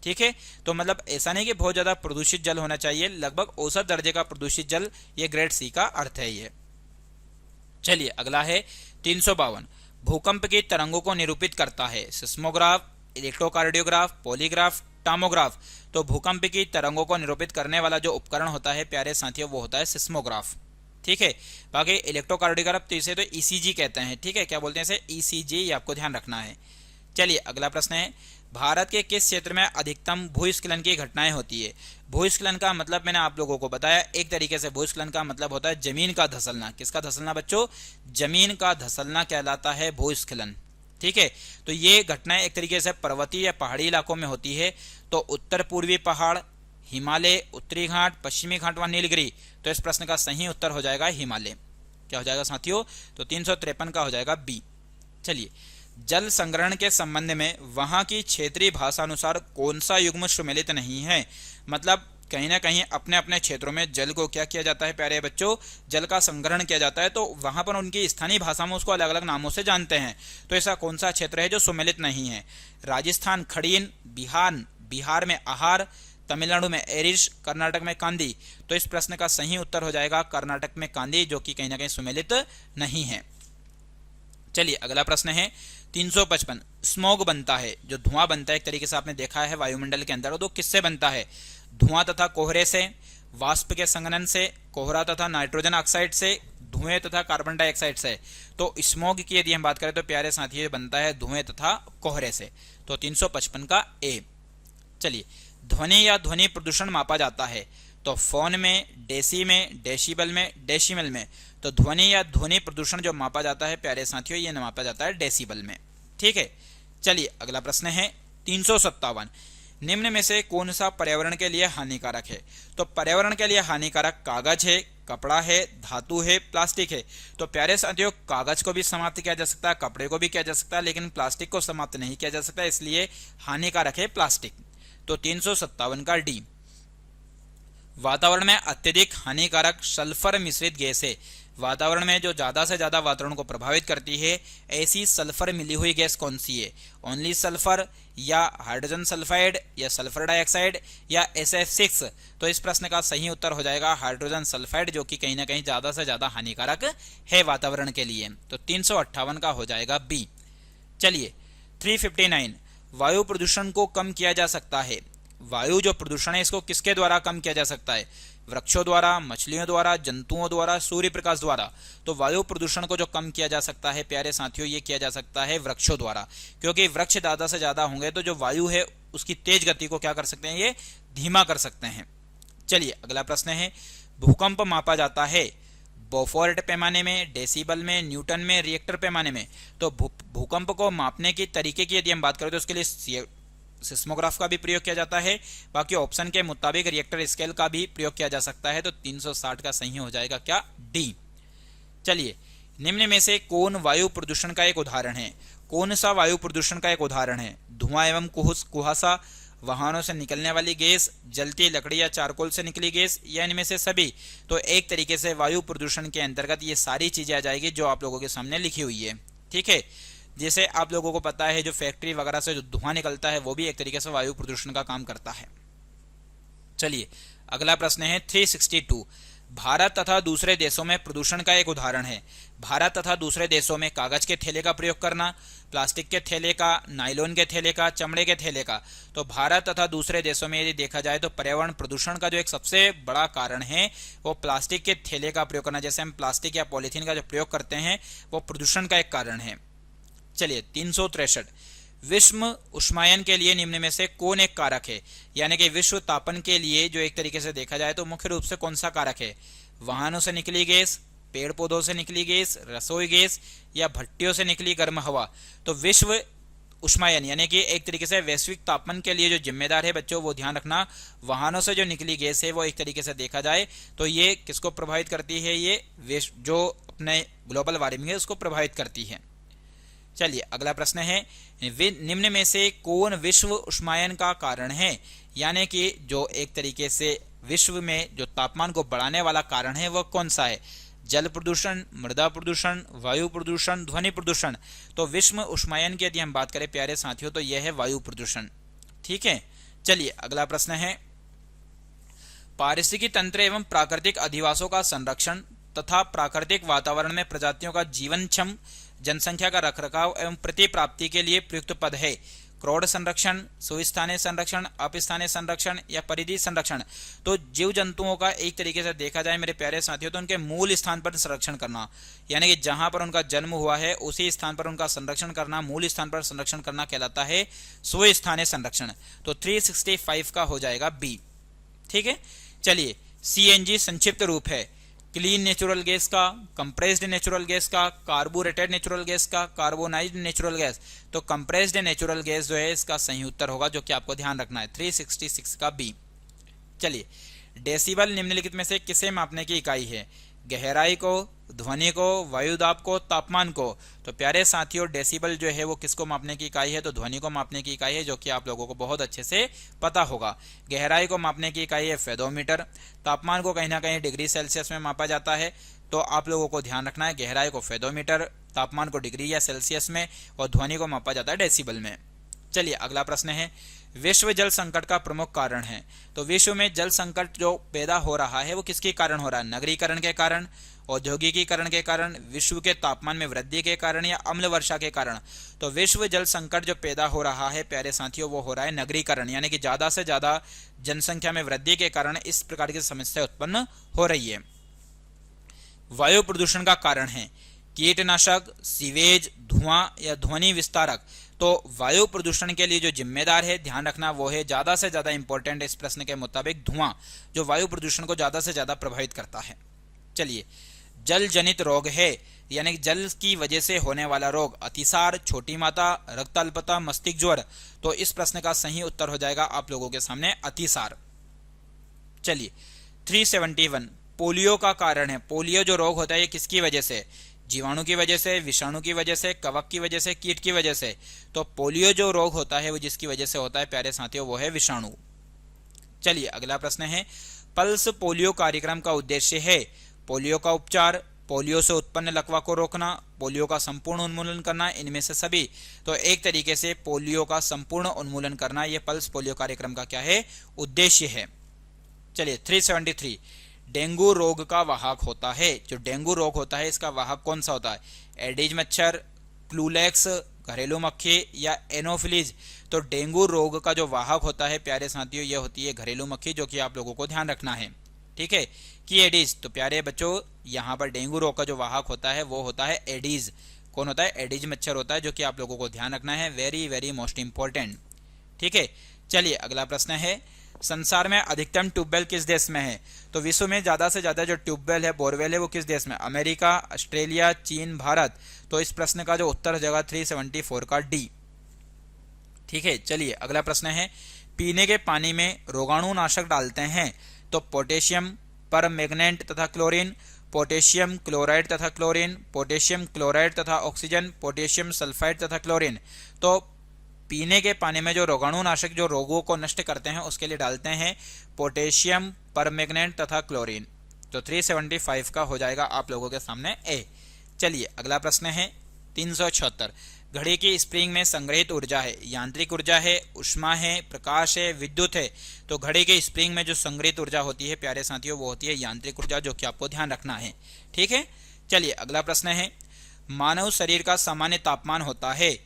ठीक है। तो मतलब ऐसा नहीं कि बहुत ज्यादा प्रदूषित जल होना चाहिए, लगभग औसत दर्जे का प्रदूषित जल, ये ग्रेड सी का अर्थ है ये। चलिए अगला है 352, भूकंप की तरंगों को निरूपित करता है। Seismograph, electrocardiograph, polygraph, tomograph. तो भूकंप की तरंगों को निरूपित करने वाला जो उपकरण होता है प्यारे साथियों वो होता है सिस्मोग्राफ, ठीक है। बाकी इलेक्ट्रोकार्डियोग्राफ तो इसे तो ईसीजी कहते हैं, ठीक है। क्या बोलते हैं इसे? ईसीजी, ये आपको ध्यान रखना है। चलिए अगला प्रश्न है, भारत के किस क्षेत्र में अधिकतम भूस्खलन की घटनाएं होती है? भूस्खलन का मतलब मैंने आप लोगों को बताया, एक तरीके से भूस्खलन का मतलब होता है जमीन का धंसलना। किसका धंसलना बच्चों? जमीन का धंसलना कहलाता है भूस्खलन। ठीक है, तो ये घटनाएं एक तरीके से पर्वतीय या पहाड़ी इलाकों में होती है। तो उत्तर पूर्वी पहाड़, हिमालय, उत्तरी घाट, पश्चिमी घाट व नीलगिरी। तो इस प्रश्न का सही उत्तर हो जाएगा हिमालय। क्या हो जाएगा साथियों? तो 353 का हो जाएगा बी। चलिए, जल संग्रहण के संबंध में वहां की क्षेत्रीय भाषा अनुसार कौन सा युग्म सुमेलित नहीं है? मतलब कहीं ना कहीं अपने अपने क्षेत्रों में जल को क्या किया जाता है प्यारे बच्चों? जल का संग्रहण किया जाता है, तो वहां पर उनकी स्थानीय भाषा में उसको अलग अलग नामों से जानते हैं। तो ऐसा कौन सा क्षेत्र है जो सुमेलित नहीं है? राजस्थान खड़ीन, बिहार में आहार, तमिलनाडु में एरिश, कर्नाटक में कांदी। तो इस प्रश्न का सही उत्तर हो जाएगा कर्नाटक में कांदी, जो कि कहीं ना कहीं सुमेलित नहीं है। चलिए अगला प्रश्न है 355। स्मॉग बनता है, जो धुआं बनता है एक तरीके से आपने देखा है वायुमंडल के अंदर, तो किससे बनता है? धुआं तथा कोहरे से, वाष्प के संघनन से, कोहरा तथा नाइट्रोजन ऑक्साइड से, धुएं तथा कार्बन डाइऑक्साइड से। तो स्मॉग की यदि हम बात करें तो प्यारे साथी बनता है धुएं तथा कोहरे से। तो 355 का ए। चलिए, ध्वनि या ध्वनि प्रदूषण मापा जाता है तो फोन में, डेसी में, डेसिबल में, डेसिमल में। तो ध्वनि या ध्वनि प्रदूषण जो मापा जाता है प्यारे साथियों, ये मापा जाता है डेसिबल में। ठीक है, चलिए अगला प्रश्न है 357। निम्न में से कौन सा पर्यावरण के लिए हानिकारक है? तो पर्यावरण के लिए हानिकारक कागज है, कपड़ा है, धातु है, प्लास्टिक है। तो प्यारे साथियों, कागज को भी समाप्त किया जा सकता है, कपड़े को भी किया जा सकता है, लेकिन प्लास्टिक को समाप्त नहीं किया जा सकता, इसलिए हानिकारक है प्लास्टिक। तो 357 का डी। वातावरण में अत्यधिक हानिकारक सल्फर मिश्रित गैस है। वातावरण में जो ज्यादा से ज्यादा वातावरण को प्रभावित करती है, ऐसी सल्फर मिली हुई गैस कौन सी है? ओनली सल्फर, या हाइड्रोजन सल्फाइड, या सल्फर डाइऑक्साइड, या SF6। तो इस प्रश्न का सही उत्तर हो जाएगा हाइड्रोजन सल्फाइड, जो कि कहीं ना कहीं ज्यादा से ज्यादा हानिकारक है वातावरण के लिए। तो 358 का हो जाएगा बी। चलिए 359। वायु प्रदूषण को कम किया जा सकता है। वायु जो प्रदूषण है इसको किसके द्वारा कम किया जा सकता है? वृक्षों द्वारा, मछलियों द्वारा, जंतुओं द्वारा, सूर्य प्रकाश द्वारा। तो वायु प्रदूषण को जो कम किया जा सकता है प्यारे साथियों, ये किया जा सकता है वृक्षों द्वारा, क्योंकि वृक्ष ज्यादा से ज्यादा होंगे तो जो वायु है उसकी तेज गति को क्या कर सकते हैं? ये धीमा कर सकते हैं। चलिए अगला प्रश्न है, भूकंप मापा जाता है बोफोर्ट पैमाने में, डेसिबल में, न्यूटन में, रिएक्टर पैमाने में। तो भूकंप को मापने की तरीके की यदि हम बात करें तो उसके लिए सिस्मोग्राफ का भी प्रयोग किया जाता है, बाकी ऑप्शन के मुताबिक रिएक्टर स्केल का भी प्रयोग किया जा सकता है। तो 360 का सही हो जाएगा क्या? डी। चलिए, निम्न में से कौन वायु प्रदूषण का एक उदाहरण है? कौन सा वायु प्रदूषण का एक उदाहरण है? धुआं एवं कुहासा, वाहनों से निकलने वाली गैस, जलती लकड़ी या चारकोल से निकली गैस, या इनमें से सभी। तो एक तरीके से वायु प्रदूषण के अंतर्गत ये सारी चीजें आ जाएगी जो आप लोगों के सामने लिखी हुई है। ठीक है, जैसे आप लोगों को पता है जो फैक्ट्री वगैरह से जो धुआं निकलता है वो भी एक तरीके से वायु प्रदूषण का काम करता है। चलिए अगला प्रश्न है 362। भारत तथा दूसरे देशों में प्रदूषण का एक उदाहरण है। भारत तथा दूसरे देशों में कागज के थैले का प्रयोग करना, प्लास्टिक के थैले का, नायलॉन के थैले का, चमड़े के थैले का। तो भारत तथा दूसरे देशों में यदि देखा जाए तो पर्यावरण प्रदूषण का जो एक सबसे बड़ा कारण है वो प्लास्टिक के थैले का प्रयोग करना। जैसे हम प्लास्टिक या पॉलीथीन का जो प्रयोग करते हैं वो प्रदूषण का एक कारण है। चलिए 363। विश्व उष्मायन के लिए निम्न में से कौन एक कारक है? यानी कि विश्व तापन के लिए जो एक तरीके से देखा जाए तो मुख्य रूप से कौन सा कारक है? वाहनों से निकली गैस, पेड़ पौधों से निकली गैस, रसोई गैस, या भट्टियों से निकली गर्म हवा। तो विश्व उष्मायन यानी कि एक तरीके से वैश्विक तापमान के लिए जो जिम्मेदार है बच्चों, वो ध्यान रखना, वाहनों से जो निकली गैस है वो एक तरीके से देखा जाए तो ये किसको प्रभावित करती है? ये जो अपने ग्लोबल वार्मिंग है उसको प्रभावित करती है। चलिए अगला प्रश्न है, निम्न में से कौन विश्व उष्मायन का कारण है? यानी कि जो एक तरीके से विश्व में जो तापमान को बढ़ाने वाला कारण है वह कौन सा है? जल प्रदूषण, मृदा प्रदूषण, वायु प्रदूषण, ध्वनि प्रदूषण। तो विश्व उष्मायन की यदि हम बात करें प्यारे साथियों तो यह है वायु प्रदूषण। ठीक है, चलिए अगला प्रश्न है, पारिस्थितिकी तंत्र एवं प्राकृतिक अधिवासों का संरक्षण तथा प्राकृतिक वातावरण में प्रजातियों का जीवनक्षम जनसंख्या का रखरखाव एवं प्रतिप्राप्ति के लिए प्रयुक्त पद है। क्रोड संरक्षण, सुस्थानीय संरक्षण, अपस्थानीय संरक्षण या परिधि संरक्षण। तो जीव जंतुओं का एक तरीके से देखा जाए मेरे प्यारे साथियों तो उनके मूल स्थान पर संरक्षण करना, यानी कि जहां पर उनका जन्म हुआ है उसी स्थान पर उनका संरक्षण करना, मूल स्थान पर संरक्षण करना कहलाता है सुस्थानीय संरक्षण। तो 365 का हो जाएगा बी। ठीक है, चलिए सीएनजी संक्षिप्त रूप है क्लीन नेचुरल गैस का, कंप्रेस्ड नेचुरल गैस का, कार्बोरेटेड नेचुरल गैस का, कार्बोनाइज्ड नेचुरल गैस। तो कंप्रेस्ड नेचुरल गैस जो है इसका सही उत्तर होगा, जो कि आपको ध्यान रखना है 366 का बी। चलिए डेसिबल निम्नलिखित में से किसे मापने की इकाई है? गहराई को, ध्वनि को, वायुदाब को, तापमान को। तो प्यारे साथियों डेसिबल जो है वो किसको मापने की इकाई है? तो ध्वनि को मापने की इकाई है, जो कि आप लोगों को बहुत अच्छे से पता होगा। गहराई को मापने की इकाई है फेदोमीटर। तापमान को कहीं ना कहीं डिग्री सेल्सियस में मापा जाता है, तो आप लोगों को ध्यान रखना है गहराई को फेदोमीटर, तापमान को डिग्री या सेल्सियस में, और ध्वनि को मापा जाता है डेसिबल में। चलिए अगला प्रश्न है विश्व जल संकट का प्रमुख कारण है। तो विश्व में जल संकट जो पैदा हो रहा है वो किसके कारण हो रहा है? नगरीकरण के कारण, औद्योगिकीकरण के कारण, विश्व के तापमान में वृद्धि के कारण, या अम्ल वर्षा के कारण। तो विश्व जल संकट जो पैदा हो रहा है प्यारे साथियों वो हो रहा है नगरीकरण, यानी कि ज्यादा से ज्यादा जनसंख्या में वृद्धि के कारण इस प्रकार की समस्या उत्पन्न हो रही है। वायु प्रदूषण का कारण है कीटनाशक, सीवेज, धुआं या ध्वनि विस्तारक। तो वायु प्रदूषण के लिए जो जिम्मेदार है ध्यान रखना वो है ज्यादा से ज्यादा इंपॉर्टेंट इस प्रश्न के मुताबिक धुआं, जो वायु प्रदूषण को ज्यादा से ज्यादा प्रभावित करता है। चलिए जल जनित रोग है, यानी कि जल की वजह से होने वाला रोग, अतिसार, छोटी माता, रक्त अल्पता, मस्तिष्क ज्वर। तो इस प्रश्न का सही उत्तर हो जाएगा आप लोगों के सामने अतिसार। चलिए 371 पोलियो का कारण है। पोलियो जो रोग होता है ये किसकी वजह से? जीवाणु की वजह से, विषाणु की वजह से, कवक की वजह से, कीट की वजह से। तो पोलियो जो रोग होता है वो जिसकी वजह से होता है प्यारे साथियों वो है विषाणु। चलिए अगला प्रश्न है पल्स पोलियो कार्यक्रम का उद्देश्य है पोलियो का उपचार, पोलियो से उत्पन्न लकवा को रोकना, पोलियो का संपूर्ण उन्मूलन करना, इनमें से सभी। तो एक तरीके से पोलियो का संपूर्ण उन्मूलन करना ये पल्स पोलियो कार्यक्रम का क्या है? उद्देश्य है। चलिए 373 डेंगू रोग का वाहक होता है। जो डेंगू रोग होता है इसका वाहक कौन सा होता है? एडिज मच्छर, क्लूलेक्स, घरेलू मक्खी या एनोफिलीज। तो डेंगू रोग का जो वाहक होता है प्यारे साथियों ये होती है घरेलू मक्खी, जो कि आप लोगों को ध्यान रखना है। ठीक है कि एडिज। तो प्यारे बच्चों यहाँ पर डेंगू रोग का जो वाहक होता है वो होता है एडिज। कौन होता है? एडिज मच्छर होता है, जो कि आप लोगों को ध्यान रखना है, वेरी वेरी मोस्ट इंपॉर्टेंट। ठीक है चलिए अगला प्रश्न है संसार में अधिकतम ट्यूबवेल किस देश में है? तो विश्व में ज्यादा से ज्यादा जो ट्यूबवेल है, बोरवेल है, वो किस देश में? अमेरिका, ऑस्ट्रेलिया, चीन, भारत। तो इस प्रश्न का जो उत्तर हो जाएगा 374 का डी। ठीक है चलिए अगला प्रश्न है पीने के पानी में रोगाणुनाशक डालते हैं। तो पोटेशियम परमैंगनेट तथा क्लोरीन, पोटेशियम क्लोराइड तथा क्लोरीन, पोटेशियम क्लोराइड तथा ऑक्सीजन, पोटेशियम सल्फाइड तथा क्लोरीन। तो पीने के पानी में जो रोगाणुनाशक जो रोगों को नष्ट करते हैं उसके लिए डालते हैं पोटेशियम परमैंगनेट तथा क्लोरीन। तो 375 का हो जाएगा आप लोगों के सामने ए। चलिए अगला प्रश्न है 376 घड़ी की स्प्रिंग में संग्रहित ऊर्जा है, यांत्रिक ऊर्जा है, ऊष्मा है, प्रकाश है, विद्युत है। तो घड़ी के स्प्रिंग में जो संग्रहित ऊर्जा होती है प्यारे साथियों वो होती है यांत्रिक ऊर्जा, जो कि आपको ध्यान रखना है। ठीक है चलिए अगला प्रश्न है मानव शरीर का सामान्य तापमान होता है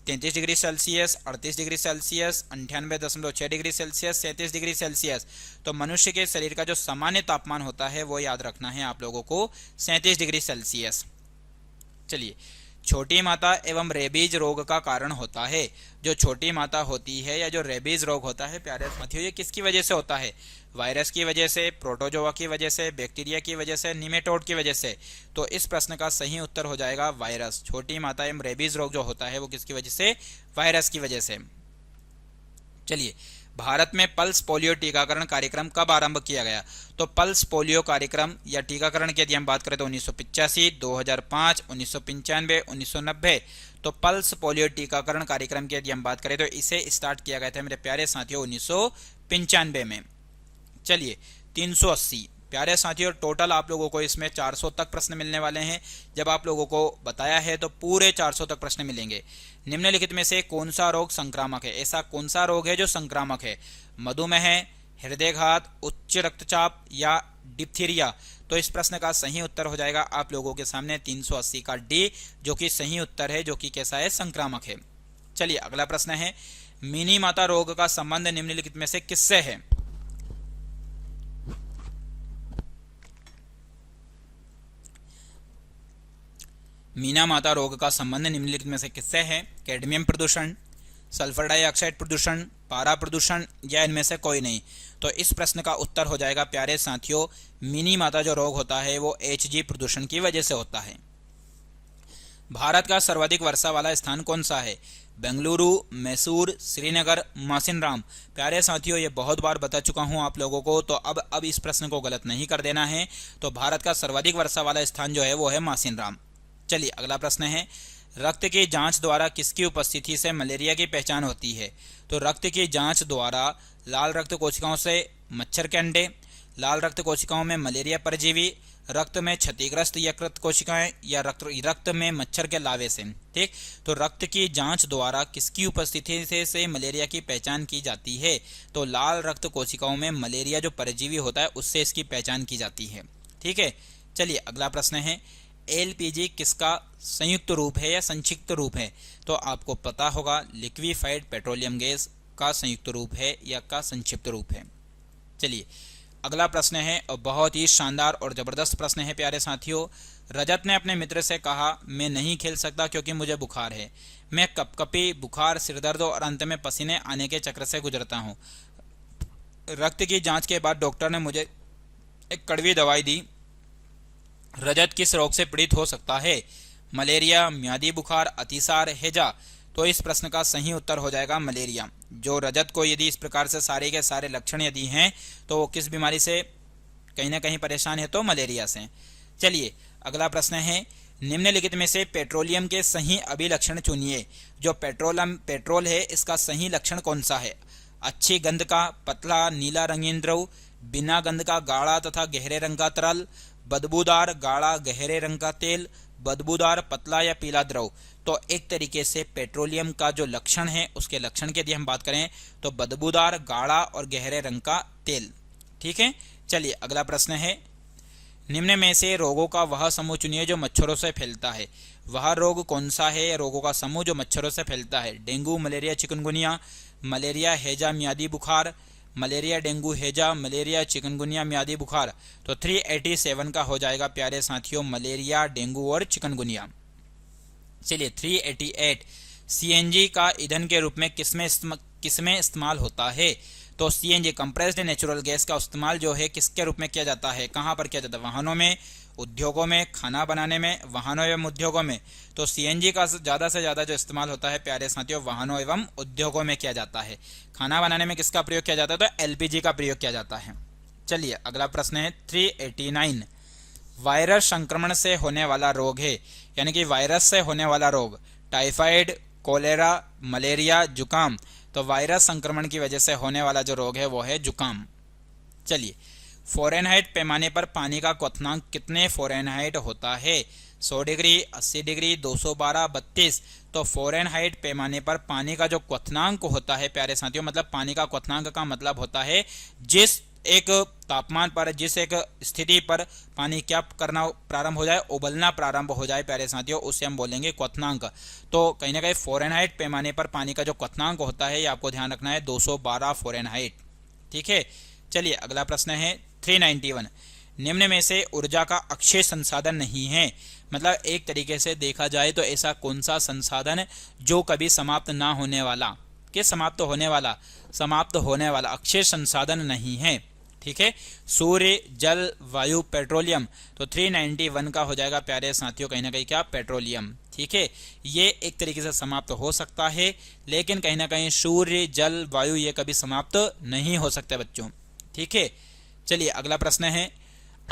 33 degree Celsius, 38 degree Celsius, 98.6 degree Celsius, 37 degree Celsius. तो मनुष्य के शरीर का जो सामान्य तापमान होता है वो याद रखना है आप लोगों को 37 डिग्री सेल्सियस। चलिए छोटी माता एवं रेबीज रोग का कारण होता है। जो छोटी माता होती है या जो रेबीज रोग होता है प्यारे साथियों ये किसकी वजह से होता है? वायरस की वजह से, प्रोटोजोआ की वजह से, बैक्टीरिया की वजह से, निमेटोड की वजह से। तो इस प्रश्न का सही उत्तर हो जाएगा वायरस। छोटी माता एवं रेबीज रोग जो होता है वो किसकी वजह से? वायरस की वजह से। चलिए भारत में पल्स पोलियो टीकाकरण कार्यक्रम कब आरंभ किया गया? तो पल्स पोलियो कार्यक्रम या टीकाकरण की यदि हम बात करें तो 1985, 2005, 1995, 1990। तो पल्स पोलियो टीकाकरण कार्यक्रम की यदि हम बात करें तो इसे स्टार्ट किया गया था मेरे प्यारे साथियों 1995 में। चलिए 380 प्यारे साथियों टोटल आप लोगों को इसमें 400 तक प्रश्न मिलने वाले हैं। जब आप लोगों को बताया है तो पूरे 400 तक प्रश्न मिलेंगे। निम्नलिखित में से कौन सा रोग संक्रामक है? ऐसा कौन सा रोग है जो संक्रामक है? मधुमेह, हृदयघात, उच्च रक्तचाप या डिप्थीरिया। तो इस प्रश्न का सही उत्तर हो जाएगा आप लोगों के सामने 380 का डी, जो कि सही उत्तर है, जो कि कैसा है? संक्रामक है। चलिए अगला प्रश्न है, मिनी माता रोग का संबंध निम्नलिखित में से किससे है? मीना माता रोग का संबंध निम्नलिखित में से किससे है? कैडमियम प्रदूषण, सल्फर डाइऑक्साइड प्रदूषण, पारा प्रदूषण या इनमें से कोई नहीं। तो इस प्रश्न का उत्तर हो जाएगा प्यारे साथियों, मिनी माता जो रोग होता है वो HG प्रदूषण की वजह से होता है। भारत का सर्वाधिक वर्षा वाला स्थान कौन सा है? बेंगलुरु, मैसूर, श्रीनगर, मासिनराम। प्यारे साथियों ये बहुत बार बता चुका हूं आप लोगों को, तो अब इस प्रश्न को गलत नहीं कर देना है। तो भारत का सर्वाधिक वर्षा वाला स्थान जो है वो है मासिनराम। चलिए अगला प्रश्न है, रक्त की जांच द्वारा किसकी उपस्थिति से मलेरिया की पहचान होती है? तो रक्त की जांच द्वारा लाल रक्त कोशिकाओं से मच्छर के अंडे, लाल रक्त कोशिकाओं में मलेरिया परजीवी, रक्त में क्षतिग्रस्त यकृत कोशिकाएं या रक्त में मच्छर के लावे से। ठीक, तो रक्त की जांच द्वारा किसकी उपस्थिति से मलेरिया की पहचान की जाती है? तो लाल रक्त कोशिकाओं में मलेरिया जो परजीवी होता है उससे इसकी पहचान की जाती है। ठीक है, चलिए अगला प्रश्न है, LPG किसका संयुक्त रूप है या संक्षिप्त रूप है? तो आपको पता होगा लिक्विफाइड पेट्रोलियम गैस का संयुक्त रूप है या का संक्षिप्त रूप है। चलिए अगला प्रश्न है और बहुत ही शानदार और जबरदस्त प्रश्न है प्यारे साथियों। रजत ने अपने मित्र से कहा, मैं नहीं खेल सकता क्योंकि मुझे बुखार है। मैं कपकपी, बुखार, सिरदर्द और अंत में पसीने आने के चक्र से गुजरता हूँ। रक्त की जांच के बाद डॉक्टर ने मुझे एक कड़वी दवाई दी। रजत किस रोग से पीड़ित हो सकता है? मलेरिया, म्यादी बुखार, अतिसार, हैजा। तो इस प्रश्न का सही उत्तर हो जाएगा मलेरिया। जो रजत को यदि इस प्रकार से सारे के सारे लक्षण यदि हैं तो वो किस बीमारी से कहीं ना कहीं परेशान है? तो मलेरिया से। चलिए अगला प्रश्न है, निम्नलिखित में से पेट्रोलियम के सही अभिलक्षण चुनिए। जो पेट्रोल है इसका सही लक्षण कौन सा है? अच्छी गंध का पतला नीला रंगीन द्रव, बिना गंध का गाढ़ा तथा गहरे रंग का तरल, बदबूदार गाढ़ा गहरे रंग का तेल, बदबूदार पतला या पीला द्रव। तो एक तरीके से पेट्रोलियम का जो लक्षण है उसके लक्षण की यदि हम बात करें तो बदबूदार गाढ़ा और गहरे रंग का तेल। ठीक है, चलिए अगला प्रश्न है, निम्न में से रोगों का वह समूह चुनिए जो मच्छरों से फैलता है। वह रोग कौन सा है? रोगों का समूह जो मच्छरों से फैलता है। डेंगू, मलेरिया, चिकनगुनिया, मलेरिया, हैजा, म्यादी बुखार, मलेरिया, डेंगू, हैजा, मलेरिया, चिकनगुनिया, म्यादी बुखार। तो 387 का हो जाएगा प्यारे साथियों मलेरिया, डेंगू और चिकनगुनिया। चलिए 388, CNG का ईंधन के रूप में किसमें इस्तेमाल होता है? तो CNG कंप्रेस्ड नेचुरल गैस का इस्तेमाल जो है किसके रूप में किया जाता है? कहाँ पर किया जाता है? वाहनों में, उद्योगों में, खाना बनाने में, वाहनों एवं उद्योगों में। तो CNG का ज़्यादा से ज़्यादा जो इस्तेमाल होता है प्यारे साथियों वाहनों एवं उद्योगों में किया जाता है। खाना बनाने में किसका प्रयोग किया जाता है? तो LPG का प्रयोग किया जाता है। चलिए अगला प्रश्न है 389, वायरस संक्रमण से होने वाला रोग है, यानी कि वायरस से होने वाला रोग, टाइफाइड, कोलेरा, मलेरिया, जुकाम। तो वायरस संक्रमण की वजह से होने वाला जो रोग है वो है जुकाम। चलिए फ़ारेनहाइट पैमाने पर पानी का क्वथनांक कितने फ़ारेनहाइट होता है? 100 डिग्री, 80 डिग्री, 212, 32। तो फ़ारेनहाइट पैमाने पर पानी का जो क्वथनांक होता है प्यारे साथियों, मतलब पानी का क्वथनांक का मतलब होता है जिस एक तापमान पर, जिस एक स्थिति पर पानी क्या करना प्रारंभ हो जाए, उबलना प्रारंभ हो जाए प्यारे साथियों, उसे हम बोलेंगे क्वथनांक। तो कहीं ना कहीं फ़ारेनहाइट पैमाने पर पानी का जो क्वथनांक होता है ये आपको ध्यान रखना है 212 फ़ारेनहाइट। ठीक है, चलिए अगला प्रश्न है 391, निम्न में से ऊर्जा का अक्षय संसाधन नहीं है। मतलब एक तरीके से देखा जाए तो ऐसा कौन सा संसाधन जो कभी समाप्त ना होने वाला, कि समाप्त होने वाला अक्षय संसाधन नहीं है। ठीक है, सूर्य, जल, वायु, पेट्रोलियम। तो 391 का हो जाएगा प्यारे साथियों कहीं ना कहीं क्या? पेट्रोलियम। ठीक है, ये एक तरीके से समाप्त हो सकता है लेकिन कहीं ना कहीं सूर्य, जल, वायु ये कभी समाप्त नहीं हो सकते बच्चों। ठीक है, चलिए अगला प्रश्न है,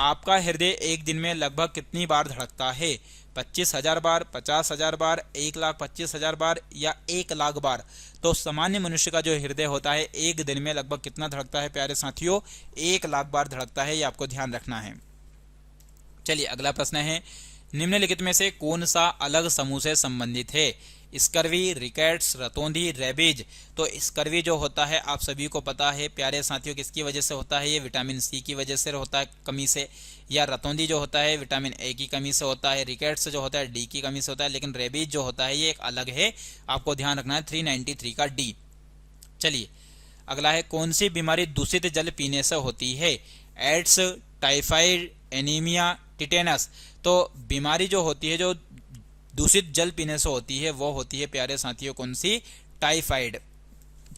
आपका हृदय एक दिन में लगभग कितनी बार धड़कता है? 25,000 बार, 50,000 बार, 1,25,000 बार या 1,00,000 बार। तो सामान्य मनुष्य का जो हृदय होता है एक दिन में लगभग कितना धड़कता है प्यारे साथियों? 1,00,000 बार धड़कता है, ये आपको ध्यान रखना है। चलिए अगला प्रश्न है, निम्नलिखित में से कौन सा अलग समूह से संबंधित है? स्कर्वी, रिकेट्स, रतौंधी, रेबीज। तो स्कर्वी जो होता है आप सभी को पता है प्यारे साथियों किसकी वजह से होता है, ये विटामिन सी की वजह से होता है, कमी से। या रतौंधी जो होता है विटामिन ए की कमी से होता है। रिकेट्स जो होता है डी की कमी से होता है। लेकिन रेबीज जो होता है ये एक अलग है, आपको ध्यान रखना है 393 का डी। चलिए अगला है, कौन सी बीमारी दूषित जल पीने से होती है? AIDS, typhoid, anaemia, tetanus. तो बीमारी जो होती है जो दूषित जल पीने से होती है वो होती है प्यारे साथियों कौन सी? टाइफाइड।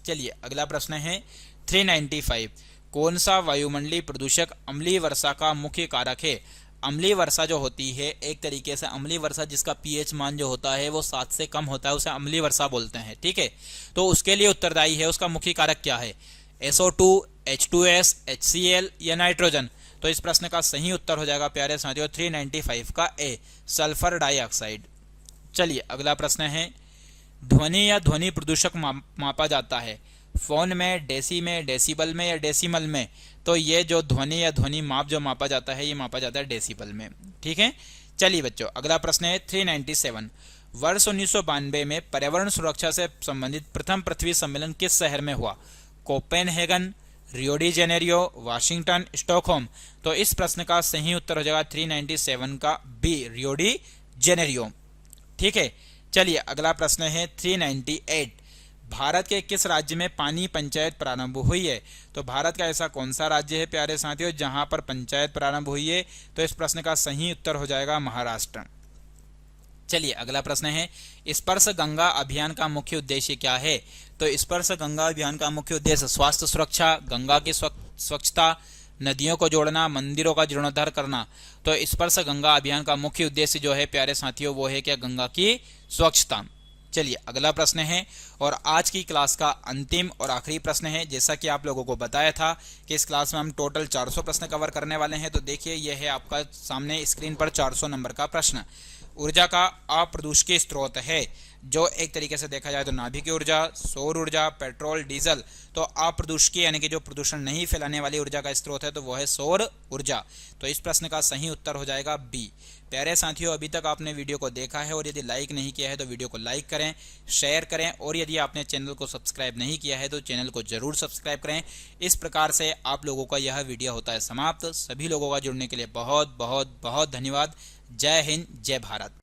चलिए अगला प्रश्न है 395, कौन सा वायुमंडलीय प्रदूषक अम्लीय वर्षा का मुख्य कारक है? अम्लीय वर्षा जो होती है एक तरीके से अम्लीय वर्षा जिसका पीएच मान जो होता है वो 7 से कम होता है उसे अम्लीय वर्षा बोलते हैं, ठीक है। तो उसके लिए उत्तरदायी है, उसका मुख्य कारक क्या है? SO2, H2S, HCl या नाइट्रोजन। तो इस प्रश्न का सही उत्तर हो जाएगा प्यारे साथियों 395 का ए, सल्फर डाइऑक्साइड। चलिए अगला प्रश्न है, ध्वनि या ध्वनि प्रदूषक मापा जाता है फोन में, डेसी में, डेसिबल में या डेसिमल में? तो ये जो ध्वनि या ध्वनि माप जो मापा जाता है ये मापा जाता है डेसिबल में, ठीक है। चलिए बच्चों अगला प्रश्न है 397, वर्ष 1992 में पर्यावरण सुरक्षा से संबंधित प्रथम पृथ्वी सम्मेलन किस शहर में हुआ? Copenhagen, Rio de Janeiro, Washington, Stockholm. तो इस प्रश्न का सही उत्तर हो जाएगा 397 का बी, रियो डी जेनेरियो, ठीक है। चलिए अगला प्रश्न है 398, भारत के किस राज्य में पानी पंचायत प्रारंभ हुई है? तो भारत का ऐसा कौन सा राज्य है प्यारे साथियों जहां पर पंचायत प्रारंभ हुई है? तो इस प्रश्न का सही उत्तर हो जाएगा महाराष्ट्र। चलिए अगला प्रश्न है, स्पर्श गंगा अभियान का मुख्य उद्देश्य क्या है? तो स्पर्श गंगा अभियान का मुख्य उद्देश्य स्वास्थ्य सुरक्षा, गंगा की स्वच्छता, नदियों को जोड़ना, मंदिरों का जीर्णोद्धार करना। तो स्पर्श गंगा अभियान का मुख्य उद्देश्य जो है प्यारे साथियों वो है क्या? गंगा की स्वच्छता। चलिए अगला प्रश्न है और आज की क्लास का अंतिम और आखिरी प्रश्न है। जैसा कि आप लोगों को बताया था कि इस क्लास में हम टोटल 400 प्रश्न कवर करने वाले हैं। तो देखिए यह है आपका सामने स्क्रीन पर 400 नंबर का प्रश्न। ऊर्जा का अप्रदूषकीय स्रोत है जो एक तरीके से देखा जाए तो नाभिक ऊर्जा, सौर ऊर्जा, पेट्रोल, डीजल। तो अप्रदूषकीय यानी कि जो प्रदूषण नहीं फैलाने वाली ऊर्जा का स्रोत है तो वो है सौर ऊर्जा। तो इस प्रश्न का सही उत्तर हो जाएगा बी। प्यारे साथियों अभी तक आपने वीडियो को देखा है और यदि लाइक नहीं किया है तो वीडियो को लाइक करें, शेयर करें और यदि आपने चैनल को सब्सक्राइब नहीं किया है तो चैनल को जरूर सब्सक्राइब करें। इस प्रकार से आप लोगों का यह वीडियो होता है समाप्त। सभी लोगों का जुड़ने के लिए बहुत बहुत बहुत धन्यवाद। जय हिंद, जय भारत।